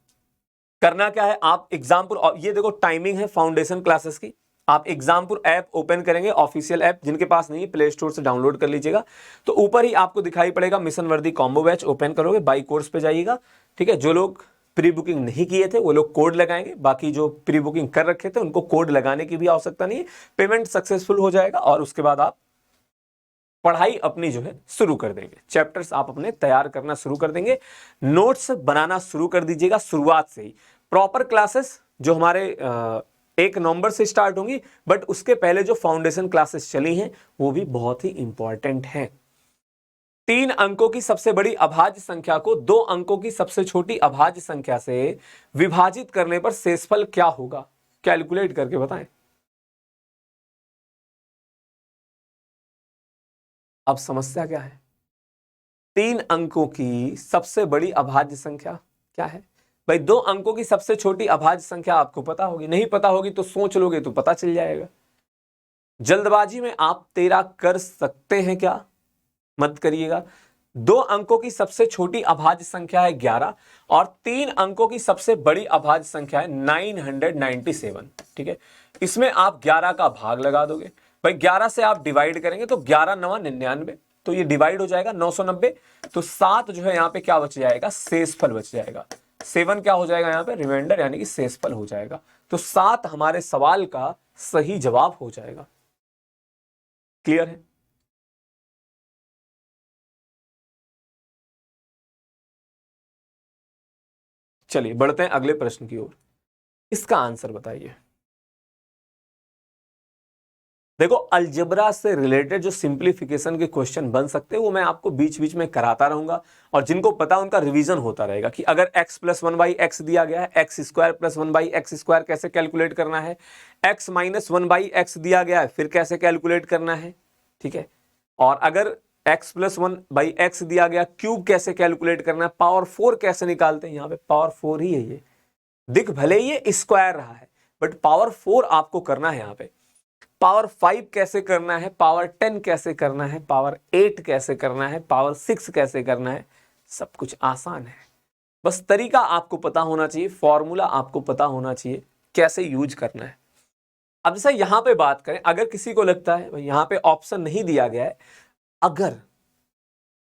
A: करना क्या है, आप एग्जामपुर, ये देखो टाइमिंग है फाउंडेशन क्लासेस की, आप एग्जामपुर ऐप ओपन करेंगे, ऑफिशियल ऐप, जिनके पास नहीं है प्ले स्टोर से डाउनलोड कर लीजिएगा। तो ऊपर ही आपको दिखाई पड़ेगा मिशन वर्दी कॉम्बो बैच, ओपन करोगे, बाई कोर्स पे जाइएगा। ठीक है, जो लोग प्री बुकिंग नहीं किए थे वो लोग कोड लगाएंगे, बाकी जो प्री बुकिंग कर रखे थे उनको कोड लगाने की भी आवश्यकता नहीं है, पेमेंट सक्सेसफुल हो जाएगा, और उसके बाद आप पढ़ाई अपनी जो है शुरू कर देंगे, चैप्टर्स आप अपने तैयार करना शुरू कर देंगे, नोट्स बनाना शुरू कर दीजिएगा शुरुआत से ही। प्रॉपर क्लासेस जो हमारे 1 नवंबर से स्टार्ट होंगी, बट उसके पहले जो फाउंडेशन क्लासेस चली हैं वो भी बहुत ही इंपॉर्टेंट हैं। 3 अंकों की सबसे बड़ी अभाज्य संख्या को 2 अंकों की सबसे छोटी अभाज्य संख्या से विभाजित करने पर शेषफल क्या होगा, कैलकुलेट करके बताएं। अब समस्या क्या है, 3 अंकों की सबसे बड़ी अभाज्य संख्या क्या है। भाई 2 अंकों की सबसे छोटी अभाज्य संख्या आपको पता होगी, नहीं पता होगी तो सोच लोगे तो पता चल जाएगा। जल्दबाजी में आप 13 कर सकते हैं क्या, मत करिएगा। 2 अंकों की सबसे छोटी अभाज्य संख्या है 11, और 3 अंकों की सबसे बड़ी अभाज्य संख्या है 997। ठीक है, इसमें आप 11 का भाग लगा दोगे, भाई 11 से आप डिवाइड करेंगे तो 11 9 99, तो ये डिवाइड हो जाएगा 990, तो 7 जो है यहाँ पे क्या बच जाएगा, शेषफल बच जाएगा। 7 क्या हो जाएगा यहाँ पे, रिमाइंडर, यानी कि शेषफल हो जाएगा। तो 7 हमारे सवाल का सही जवाब हो जाएगा। क्लियर है। चलिए बढ़ते हैं अगले प्रश्न की ओर, इसका आंसर बताइए। देखो, अलजेब्रा से रिलेटेड जो सिंप्लीफिकेशन के क्वेश्चन बन सकते हैं वो मैं आपको बीच बीच में कराता रहूंगा, और जिनको पता उनका रिवीजन होता रहेगा कि अगर x + 1/x दिया गया है, x² + 1/x² कैसे कैलकुलेट करना है, x - 1/x दिया गया है फिर कैसे कैलकुलेट करना है। ठीक है, और अगर x प्लस 1/x दिया गया, क्यूब कैसे कैलकुलेट करना है, पावर 4 कैसे निकालते हैं, यहां पे पावर 4 ही है, ये दिख भले ही ये स्क्वायर रहा है बट पावर 4 आपको करना है यहां पे। पावर 5 कैसे करना है, पावर 10 कैसे करना है, पावर 8 कैसे करना है, पावर 6 कैसे करना है, सब कुछ आसान है, बस तरीका आपको पता होना चाहिए, फॉर्मूला आपको पता होना चाहिए कैसे यूज करना है। अब जैसे यहां पे बात करें, अगर किसी को लगता है भाई यहां पे ऑप्शन नहीं दिया गया है, अगर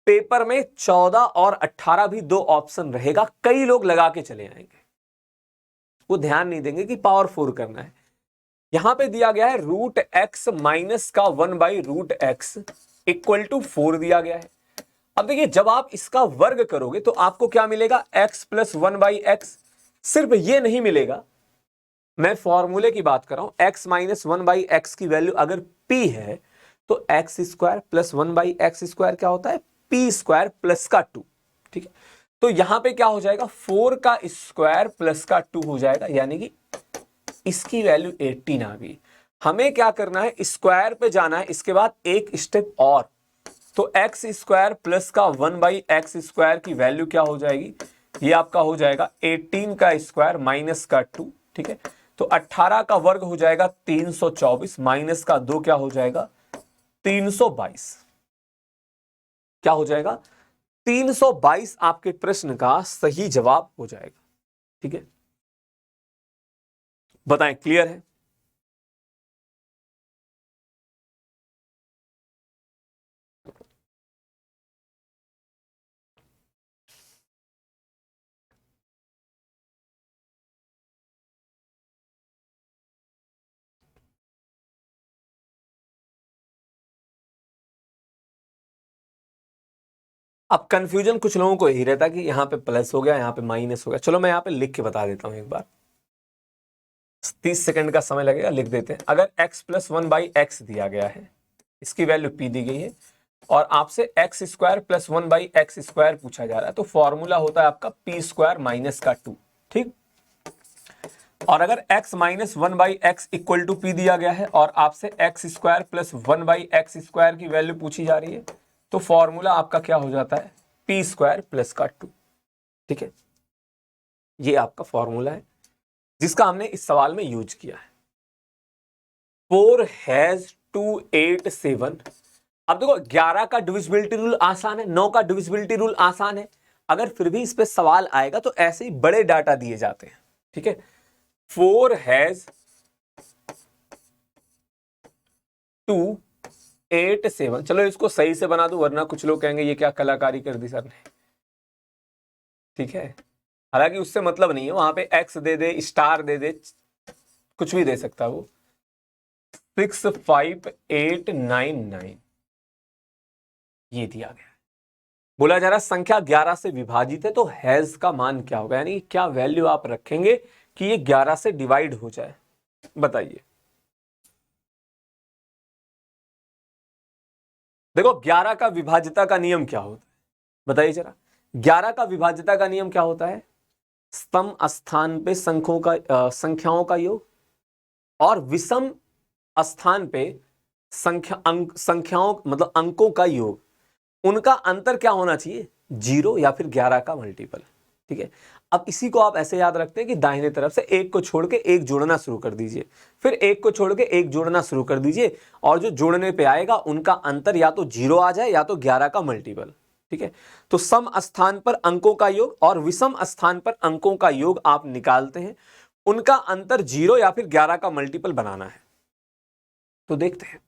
A: पेपर में 14 और 18 भी दो ऑप्शन रहेगा, कई लोग लगा के चले आएंगे, वो ध्यान नहीं देंगे कि पावर 4 करना है। यहां पे दिया गया है √x माइनस का 1/√x इक्वल टू 4 दिया गया है। अब देखिए जब आप इसका वर्ग करोगे तो आपको क्या मिलेगा, x प्लस 1/x। सिर्फ ये नहीं मिलेगा, मैं फॉर्मूले की बात कर रहा हूं, x माइनस 1/x की वैल्यू अगर p है तो x square plus 1/x square क्या होता है, p स्क्वायर प्लस का 2। ठीक है, तो यहां पे क्या हो जाएगा, 4 का स्क्वायर प्लस का 2 हो जाएगा, यानी कि इसकी वैल्यू 18 आ गई। हमें क्या करना है, स्क्वायर पे जाना है, इसके बाद एक स्टेप और, तो एक्स स्क्वायर प्लस का 1/x स्क्वायर की वैल्यू क्या हो जाएगी, ये आपका हो जाएगा 18 का स्क्वायर माइनस का 2। ठीक है, तो 18 का वर्ग हो जाएगा 324 माइनस का 2 क्या हो जाएगा 322, क्या हो जाएगा 322 आपके प्रश्न का सही जवाब हो जाएगा। ठीक है, बताएं क्लियर है। अब कंफ्यूजन कुछ लोगों को यही रहता है कि यहां पे प्लस हो गया, यहां पे माइनस हो गया। चलो मैं यहां पे लिख के बता देता हूं एक बार, 30 सेकंड का समय लगेगा, लिख देते हैं। अगर x प्लस 1/x दिया गया है, इसकी वैल्यू p दी गई है, और आपसे x square plus 1/x square पूछा जा रहा है, तो फॉर्मूला होता है आपका p स्क्वायर माइनस का 2। ठीक, और अगर x minus 1/x equal to p दिया गया है और आपसे x square plus 1/x square की वैल्यू पूछी जा रही है, तो फॉर्मूला आपका क्या हो जाता है, p स्क्वायर प्लस का 2। ठीक है, ये आपका फॉर्मूला है जिसका हमने इस सवाल में यूज किया है। 4 हैज 2 8 7। अब देखो 11 का डिविजिबिलिटी रूल आसान है, 9 का डिविजिबिलिटी रूल आसान है, अगर फिर भी इस पे सवाल आएगा तो ऐसे ही बड़े डाटा दिए जाते हैं। ठीक है, 4 हैज 2 8 7। चलो इसको सही से बना दूं, वरना कुछ लोग कहेंगे ये क्या कलाकारी कर दी सर ने। ठीक है, हालांकि उससे मतलब नहीं है, वहां पे एक्स दे दे, स्टार दे दे, कुछ भी दे सकता है वो। 6 5 8 9 9 ये दिया गया है। बोला जा रहा है संख्या 11 से विभाजित है, तो हैज का मान क्या होगा, यानी क्या वैल्यू आप रखेंगे कि ये 11 से डिवाइड हो जाए, बताइए। देखो 11 का विभाज्यता का नियम क्या होता है, बताइए जरा। 11 का विभाज्यता का नियम क्या होता है, सम स्थान पे संख्याओं का योग, और विषम स्थान पे संख्याओं मतलब अंकों का योग, उनका अंतर क्या होना चाहिए, 0 या फिर 11 का मल्टीपल। ठीक है, अब इसी को आप ऐसे याद रखते हैं कि दाहिने तरफ से एक को छोड़ के एक जोड़ना शुरू कर दीजिए, फिर एक को छोड़ के एक जोड़ना शुरू कर दीजिए, और जो जोड़ने पे आएगा उनका अंतर या तो 0 आ जाए या तो 11 का मल्टीपल। ठीक है, तो सम स्थान पर अंकों का योग और विषम स्थान पर अंकों का योग आप निकालते हैं, उनका अंतर 0 या फिर 11 का मल्टीपल बनाना है। तो देखते हैं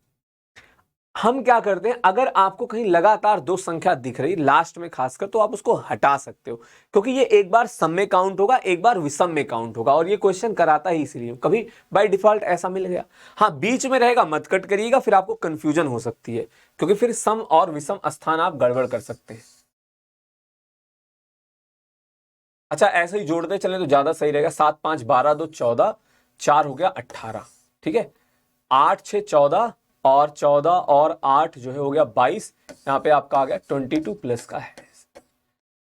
A: हम क्या करते हैं। अगर आपको कहीं लगातार दो संख्या दिख रही लास्ट में खासकर, तो आप उसको हटा सकते हो, क्योंकि ये एक बार सम में काउंट होगा, एक बार विषम में काउंट होगा, और ये क्वेश्चन कराता ही इसलिए, कभी बाय डिफॉल्ट ऐसा मिल गया। हाँ बीच में रहेगा, मत कट करिएगा, फिर आपको कंफ्यूजन हो सकती है, क्योंकि फिर सम और विषम स्थान आप गड़बड़ कर सकते हैं। अच्छा ऐसे ही जोड़ते चले तो ज्यादा सही रहेगा। 7 5 12 2 14, 4 हो गया 18। ठीक है, 8 6 14, और 14 और 8 जो है हो गया 22। यहां पे आपका आ गया 22 प्लस का है।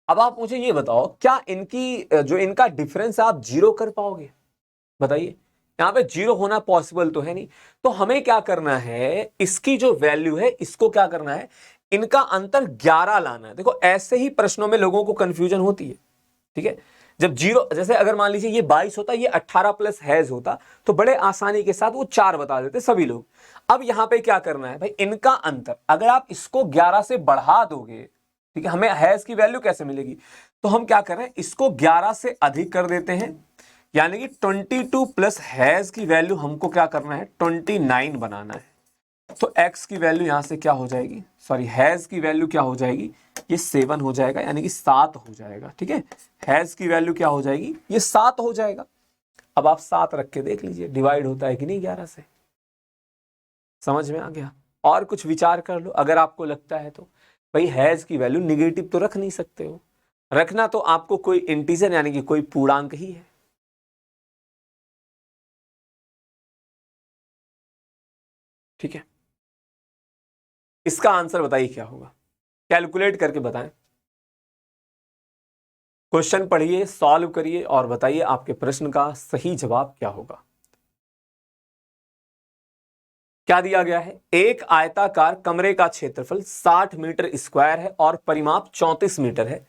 A: अब आप मुझे ये बताओ, क्या इनकी जो इनका डिफरेंस है आप 0 कर पाओगे, बताइए। यहां पे 0 होना पॉसिबल तो है नहीं, तो हमें क्या करना है, इसकी जो वैल्यू है इसको क्या करना है, इनका अंतर 11 लाना है। देखो ऐसे ही प्रश्नों में लोगों को कंफ्यूजन होती है, ठीक है। जब जीरो, जैसे अगर मान लीजिए ये 22 होता, ये 18 प्लस हैज होता, तो बड़े आसानी के साथ वो 4 बता देते सभी लोग। अब यहां पे क्या करना है भाई, इनका अंतर अगर आप इसको 11 से बढ़ा दोगे, ठीक है, हमें हैज की वैल्यू कैसे मिलेगी, तो हम क्या कर रहे हैं, इसको 11 से अधिक कर देते हैं, यानी कि 22 प्लस हैज की वैल्यू हमको क्या करना है, 29 बनाना है। तो x की वैल्यू यहां से क्या हो जाएगी, सॉरी हैज की वैल्यू क्या हो जाएगी, ये 7 हो जाएगा, यानी कि 7 हो जाएगा, ठीक है। हैज की वैल्यू क्या हो जाएगी, ये 7 हो जाएगा। अब आप 7 रख के देख लीजिए डिवाइड होता है कि नहीं 11 से। समझ में आ गया? और कुछ विचार कर लो अगर आपको लगता है तो। भाई हैज की वैल्यू निगेटिव तो रख नहीं सकते हो, रखना तो आपको कोई इंटीजर यानी कि कोई पूर्णांक ही है। ठीक है, इसका आंसर बताइए क्या होगा, कैलकुलेट करके बताएं। क्वेश्चन पढ़िए, सॉल्व करिए और बताइए आपके प्रश्न का सही जवाब क्या होगा। क्या दिया गया है, एक आयताकार कमरे का क्षेत्रफल 60 मीटर स्क्वायर है और परिमाप 34 मीटर है।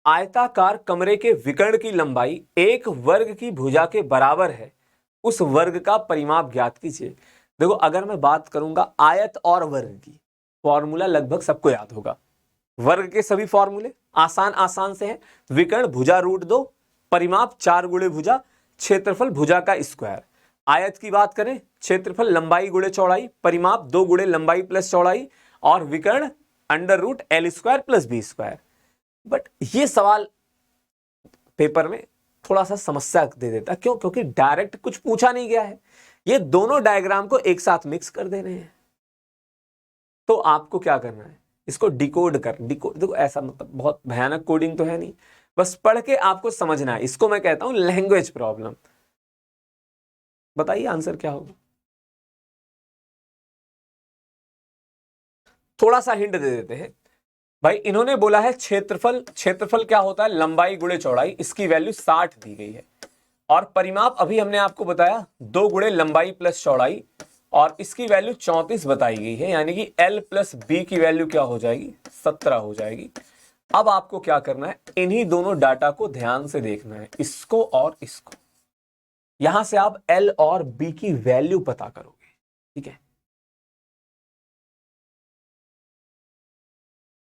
A: आयताकार कमरे के विकर्ण की लंबाई एक वर्ग की भुजा के बराबर है, उस वर्ग का परिमाप ज्ञात कीजिए। देखो अगर मैं बात करूंगा आयत और वर्ग की, फॉर्मूला लगभग सबको याद होगा। वर्ग के सभी फॉर्मूले आसान आसान से हैं। विकर्ण भुजा √2, परिमाप 4 गुणे भुजा, क्षेत्रफल भुजा का स्क्वायर। आयत की बात करें, क्षेत्रफल लंबाई गुणे चौड़ाई, परिमाप 2 गुणे लंबाई प्लस चौड़ाई, और विकर्ण √L² प्लस B²। बट ये सवाल पेपर में थोड़ा सा समस्या दे देता, क्यों? क्योंकि डायरेक्ट कुछ पूछा नहीं गया है, ये दोनों डायग्राम को एक साथ मिक्स कर दे रहे हैं। तो आपको क्या करना है, इसको डिकोड देखो ऐसा मतलब बहुत भयानक कोडिंग तो है नहीं, बस पढ़ के आपको समझना है। इसको मैं कहता हूं लैंग्वेज प्रॉब्लम। बताइए आंसर क्या होगा। थोड़ा सा हिंट दे देते हैं भाई, इन्होंने बोला है क्षेत्रफल क्या होता है, लंबाई गुणे चौड़ाई, इसकी वैल्यू 60 दी गई है। और परिमाप अभी हमने आपको बताया 2 गुणे लंबाई प्लस चौड़ाई, और इसकी वैल्यू 34 बताई गई है, यानी कि L प्लस B की वैल्यू क्या हो जाएगी, 17 हो जाएगी। अब आपको क्या करना है, इन्हीं दोनों डाटा को ध्यान से देखना है, इसको और इसको। यहां से आप L और B की वैल्यू पता करोगे, ठीक है।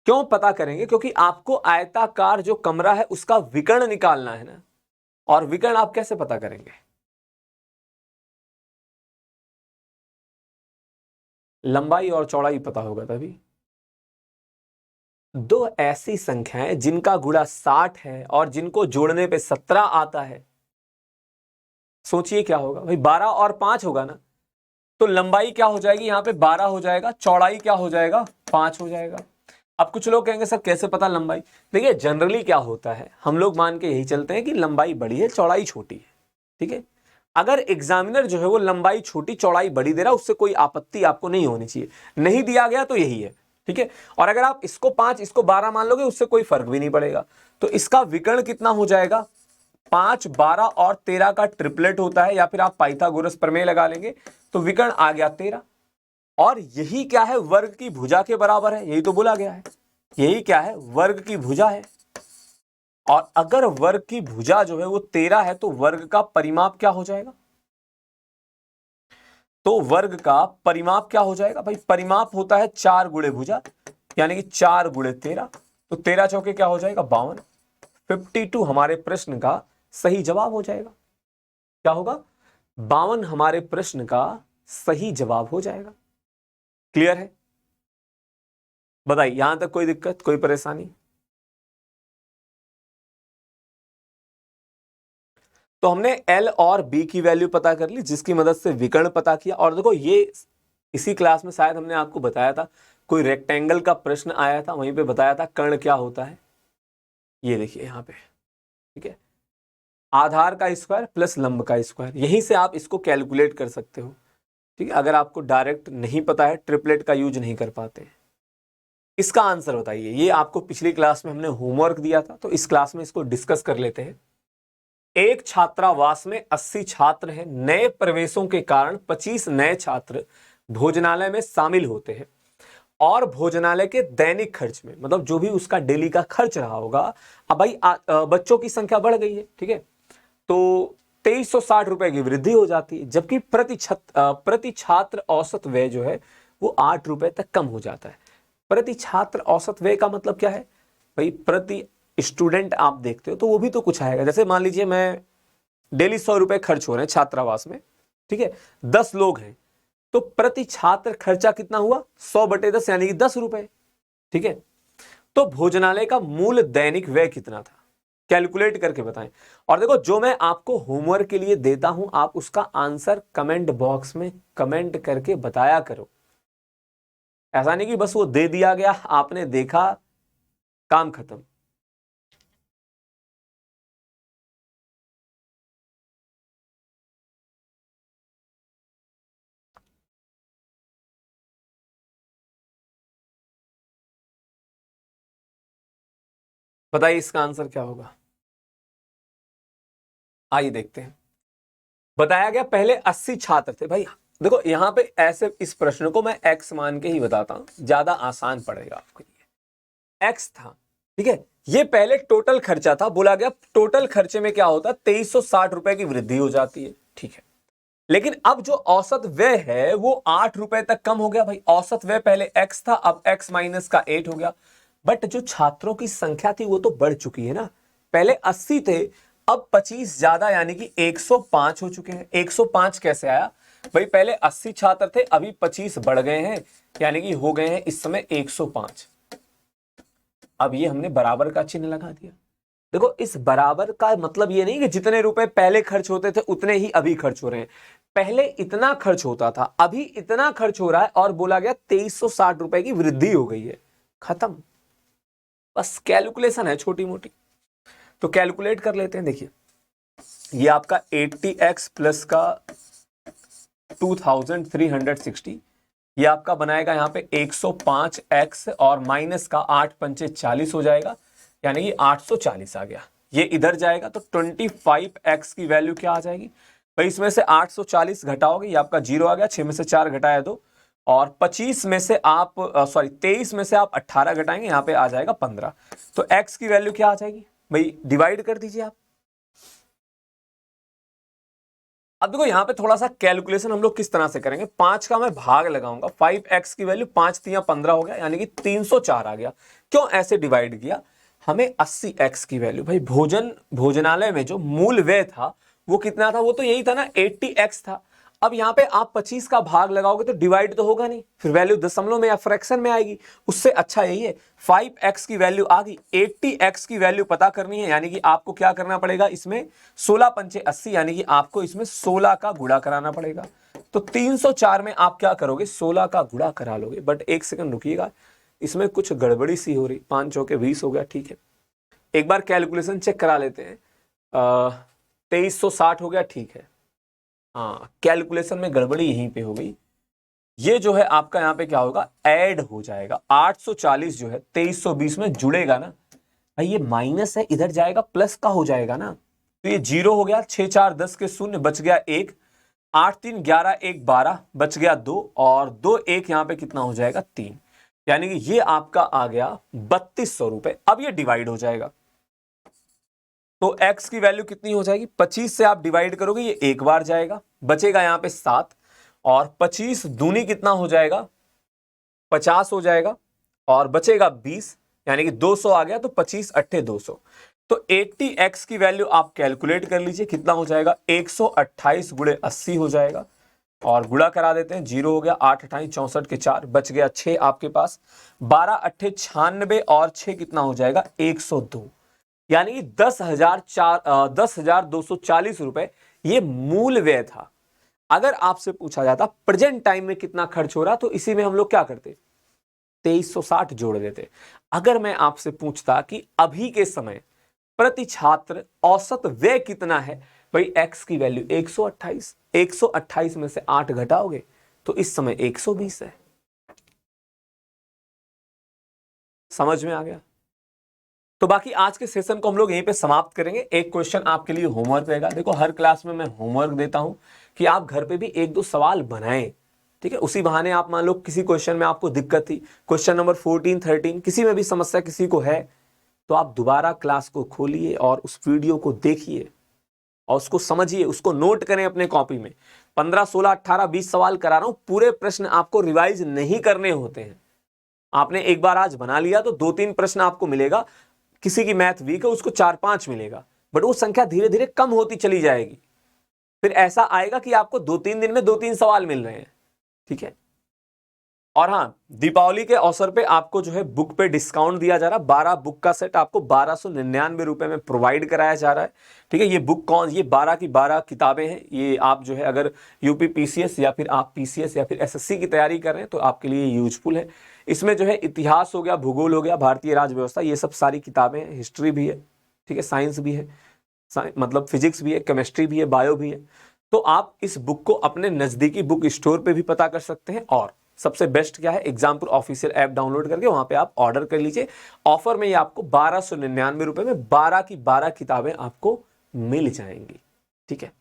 A: क्यों पता करेंगे, क्योंकि आपको आयताकार जो कमरा है उसका विकर्ण निकालना है ना, और विकर्ण आप कैसे पता करेंगे, लंबाई और चौड़ाई पता होगा तभी। दो ऐसी संख्याएं जिनका गुणा 60 है और जिनको जोड़ने पे 17 आता है, सोचिए क्या होगा भाई, 12 और 5 होगा ना, तो लंबाई क्या हो जाएगी, यहां पे 12 हो जाएगा, चौड़ाई क्या हो जाएगा, 5 हो जाएगा। अब कुछ लोग कहेंगे सर कैसे पता लंबाई, देखिए जनरली क्या होता है, हम लोग मान के यही चलते हैं कि लंबाई बड़ी है चौड़ाई छोटी है, ठीक है। अगर एग्जामिनर जो है वो लंबाई छोटी चौड़ाई बड़ी दे रहा है, उससे कोई आपत्ति आपको नहीं होनी चाहिए, नहीं दिया गया तो यही है, ठीक है। और अगर आप इसको 5 इसको 12 मान लोगे, उससे कोई फर्क भी नहीं पड़ेगा। तो इसका विकर्ण कितना हो जाएगा, 5, 12 और 13 का ट्रिपलेट होता है, या फिर आप पाइथागोरस प्रमेय लगा लेंगे, तो विकर्ण आ गया 13। और यही क्या है, वर्ग की भुजा के बराबर है, यही तो बोला गया है, यही क्या है, वर्ग की भुजा है। और अगर वर्ग की भुजा जो है वो 13 है, तो वर्ग का परिमाप क्या हो जाएगा, तो वर्ग का परिमाप क्या हो जाएगा भाई, परिमाप होता है 4 गुणे भुजा, यानी कि 4 गुणे 13, तो 13 चौके क्या हो जाएगा, 52। 52 हमारे प्रश्न का सही जवाब हो जाएगा। क्या होगा, 52 हमारे प्रश्न का सही जवाब हो जाएगा। क्लियर है? बताइए यहां तक कोई दिक्कत, कोई परेशानी? तो हमने L और B की वैल्यू पता कर ली, जिसकी मदद से विकर्ण पता किया। और देखो ये इसी क्लास में शायद हमने आपको बताया था, कोई रेक्टेंगल का प्रश्न आया था, वहीं पे बताया था कर्ण क्या होता है। ये देखिए यहां पे, ठीक है, आधार का स्क्वायर प्लस लंब का स्क्वायर, यहीं से आप इसको कैलकुलेट कर सकते हो, ठीक है। अगर आपको डायरेक्ट नहीं पता है, ट्रिपलेट का यूज नहीं कर पाते। इसका आंसर बताइए, ये आपको पिछली क्लास में हमने होमवर्क दिया था, तो इस क्लास में इसको डिस्कस कर लेते हैं। एक छात्रावास में 80 छात्र हैं, नए प्रवेशों के कारण 25 नए छात्र भोजनालय में शामिल होते हैं। और भोजनालय के दैनिक खर्च में, मतलब जो भी उसका डेली का खर्च रहा होगा। अब भाई बच्चों की संख्या बढ़ गई है, ठीक है, तो 2360 रुपए की वृद्धि हो जाती है, जबकि प्रति छात्र औसत व्यय जो है वो 8 रुपए तक कम हो जाता है। प्रति छात्र औसत व्यय का मतलब क्या है भाई? प्रति स्टूडेंट आप देखते हो तो वो भी तो कुछ आएगा। जैसे मान लीजिए मैं डेली 100 रुपए खर्च हो रहे हैं छात्रावास में, ठीक है, 10 लोग हैं, तो प्रति छात्र खर्चा कितना हुआ? 100/10 यानी कि 10 रुपए, ठीक है। तो भोजनालय का मूल दैनिक व्यय कितना था? कैलकुलेट करके बताएं। और देखो, जो मैं आपको होमवर्क के लिए देता हूं, आप उसका आंसर कमेंट बॉक्स में कमेंट करके बताया करो। ऐसा नहीं कि बस वो दे दिया गया, आपने देखा, काम खत्म। बताइए इसका आंसर क्या होगा? आइए देखते हैं। बताया गया पहले 80 छात्र थे भाई। देखो यहां पे ऐसे इस प्रश्न को मैं एक्स मान के ही बताता हूं, ज्यादा आसान पड़ेगा आपके लिए। एक्स था, ठीक है, ये पहले टोटल खर्चा था। बोला गया टोटल खर्चे में क्या होता है? 2360 रुपए की वृद्धि हो जाती है, ठीक है। लेकिन अब जो औसत व्यय है वो 8 रुपए तक कम हो गया भाई। औसत व्यय पहले एक्स था, अब एक्स माइनस का 8 हो गया। बट जो छात्रों की संख्या थी वो तो बढ़ चुकी है ना। पहले 80 थे, अब 25 ज्यादा यानी कि 105 हो चुके हैं। 105 कैसे आया भाई? पहले 80 छात्र थे, अभी 25 बढ़ गए हैं, यानी कि हो गए हैं इस समय 105। अब ये हमने बराबर का चिन्ह लगा दिया। देखो इस बराबर का मतलब ये नहीं कि जितने रुपए पहले खर्च होते थे उतने ही अभी खर्च हो रहे हैं। पहले इतना खर्च होता था, अभी इतना खर्च हो रहा है, और बोला गया 2360 रुपए की वृद्धि हो गई है। खत्म। बस कैलकुलेशन है छोटी मोटी, तो कैलकुलेट कर लेते हैं। देखिए ये आपका 80x प्लस का 2360, ये आपका बनाएगा यहाँ पे 105x और माइनस का 8 पंचे 40 हो जाएगा, यानी कि 840 आ गया। ये इधर जाएगा तो 25x की वैल्यू क्या आ जाएगी भाई? इसमें से 840 घटाओगे, ये आपका 0 आ गया, 6 में से 4 घटाया 2, और 25 में से आप 23 में से आप 18 घटाएंगे, यहाँ पे आ जाएगा 15। तो x की वैल्यू क्या आ जाएगी भाई? डिवाइड कर दीजिए आप। अब देखो यहां पे थोड़ा सा कैलकुलेशन हम लोग किस तरह से करेंगे। 5 का मैं भाग लगाऊंगा, 5x की वैल्यू 5 3 15 हो गया, यानी कि 304 आ गया। क्यों ऐसे डिवाइड किया? हमें 80x की वैल्यू भाई, भोजनालय में जो मूल व्यय था वो कितना था? वो तो यही था ना, 80x था। अब यहां पे आप 25 का भाग लगाओगे तो डिवाइड तो होगा नहीं, फिर वैल्यू दशमलव में या फ्रैक्शन में आएगी। उससे अच्छा यही है, 5x की वैल्यू आ गई, 80x की वैल्यू पता करनी है, यानी कि आपको क्या करना पड़ेगा? इसमें 16 पंचे 80, यानी कि आपको इसमें 16 का गुणा कराना पड़ेगा। तो 304 में आप क्या करोगे? 16 का गुणा करा लोगे। बट एक सेकंड रुकिएगा, इसमें कुछ गड़बड़ी सी हो रही। 5 चौके 20 हो गया, ठीक है। एक बार कैलकुलेशन चेक करा लेते हैं। 2360 हो गया, ठीक है। हाँ, कैलकुलेशन में गड़बड़ी यहीं पे हो गई। ये जो है आपका यहाँ पे क्या होगा? ऐड हो जाएगा। 840 जो है 2320 में जुड़ेगा ना भाई, ये माइनस है, इधर जाएगा प्लस का हो जाएगा ना। तो ये 0 हो गया, 6 4 10 के शून्य, बच गया 1, 8 3 11 1 12, बच गया 2, और 2 1 यहाँ पे कितना हो जाएगा? 3, यानी कि ये आपका आ गया 3200 रुपए। अब ये डिवाइड हो जाएगा, तो x की वैल्यू कितनी हो जाएगी? 25 से आप डिवाइड करोगे, ये एक बार जाएगा, बचेगा यहाँ पे 7, और 25 दूनी कितना हो जाएगा? 50 हो जाएगा, और बचेगा 20, यानी कि 200 आ गया। तो 25 अट्ठे 200। तो 80x की वैल्यू आप कैलकुलेट कर लीजिए, कितना हो जाएगा? 128 गुणे 80 हो जाएगा, और गुणा करा देते हैं। 0 हो गया, 8 अट्ठाई 64 के 4, बच गया 6 आपके पास, 12 अट्ठे 96, और 6 कितना हो जाएगा? 102, यानी कि 10,240 रुपए ये मूल व्यय था। अगर आपसे पूछा जाता प्रेजेंट टाइम में कितना खर्च हो रहा, तो इसी में हम लोग क्या करते? 2360 जोड़ देते। अगर मैं आपसे पूछता कि अभी के समय प्रति छात्र औसत व्यय कितना है भाई, x की वैल्यू 128, 128 में से 8 घटाओगे तो इस समय 120 है। समझ में आ गया? तो बाकी आज के सेशन को हम लोग यहीं पे समाप्त करेंगे। एक क्वेश्चन आपके लिए होमवर्क रहेगा। देखो हर क्लास में मैं होमवर्क देता हूं कि आप घर पे भी 1 2 सवाल बनाएं, ठीक है। ठीक है। उसी बहाने आप मान लो किसी क्वेश्चन में आपको दिक्कत थी, क्वेश्चन नंबर 14, 13 किसी में भी समस्या किसी को है, तो आप दोबारा क्लास को खोलिए और उस वीडियो को देखिए और उसको समझिए, उसको नोट करें अपने कॉपी में। 15, 16, 18, 20 सवाल करा रहा हूं, पूरे प्रश्न आपको रिवाइज नहीं करने होते हैं। आपने एक बार आज बना लिया तो 2-3 प्रश्न आपको मिलेगा, किसी की मैथ वीक है उसको 4-5 मिलेगा, बट वो संख्या धीरे धीरे कम होती चली जाएगी। फिर ऐसा आएगा कि आपको 2-3 दिन में 2-3 सवाल मिल रहे हैं, ठीक है। और हाँ, दीपावली के अवसर पे आपको जो है बुक पे डिस्काउंट दिया जा रहा है। 12 बुक का सेट आपको 1299 रुपए में प्रोवाइड कराया जा रहा है, ठीक है। ये बुक कौन, ये 12 की 12 किताबें हैं। ये आप जो है अगर यूपी पीसीएस या फिर आप पीसीएस या फिर एसएससी की तैयारी कर रहे हैं तो आपके लिए यूजफुल है। इसमें जो है इतिहास हो गया, भूगोल हो गया, भारतीय राज्य व्यवस्था, ये सब सारी किताबें हैं। हिस्ट्री भी है, ठीक है, साइंस भी है, मतलब फिजिक्स भी है, केमिस्ट्री भी है, बायो भी है। तो आप इस बुक को अपने नजदीकी बुक स्टोर पे भी पता कर सकते हैं। और सबसे बेस्ट क्या है, एग्जामपुर ऑफिशियल ऐप डाउनलोड करके वहां पे आप ऑर्डर कर लीजिए। ऑफर में ये आपको 1299 रुपए में 12 की 12 किताबें आपको मिल जाएंगी, ठीक है।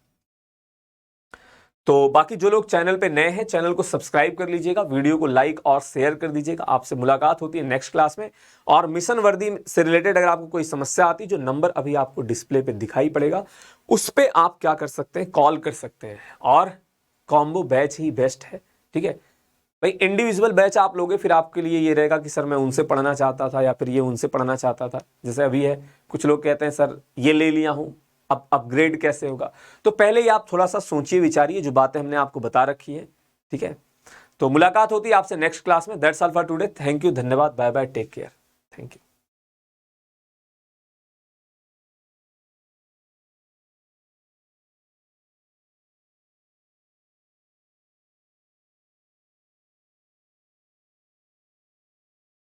A: तो बाकी जो लोग चैनल पे नए हैं, चैनल को सब्सक्राइब कर लीजिएगा, वीडियो को लाइक और शेयर कर दीजिएगा। आपसे मुलाकात होती है नेक्स्ट क्लास में। और मिशन वर्दी से रिलेटेड अगर आपको कोई समस्या आती है, जो नंबर अभी आपको डिस्प्ले पे दिखाई पड़ेगा, उस पे आप क्या कर सकते हैं, कॉल कर सकते हैं। और कॉम्बो बैच ही बेस्ट है, ठीक है भाई। इंडिविजुअल बैच आप लोगे फिर आपके लिए ये रहेगा कि सर मैं उनसे पढ़ना चाहता था या फिर ये उनसे पढ़ना चाहता था। जैसे अभी है, कुछ लोग कहते हैं सर ये ले लिया हूं, अब अपग्रेड कैसे होगा। तो पहले ही आप थोड़ा सा सोचिए विचारिए, जो बातें हमने आपको बता रखी है, ठीक है। तो मुलाकात होती है आपसे नेक्स्ट क्लास में। That's all for today. Thank you, धन्यवाद, bye bye, take care, thank you.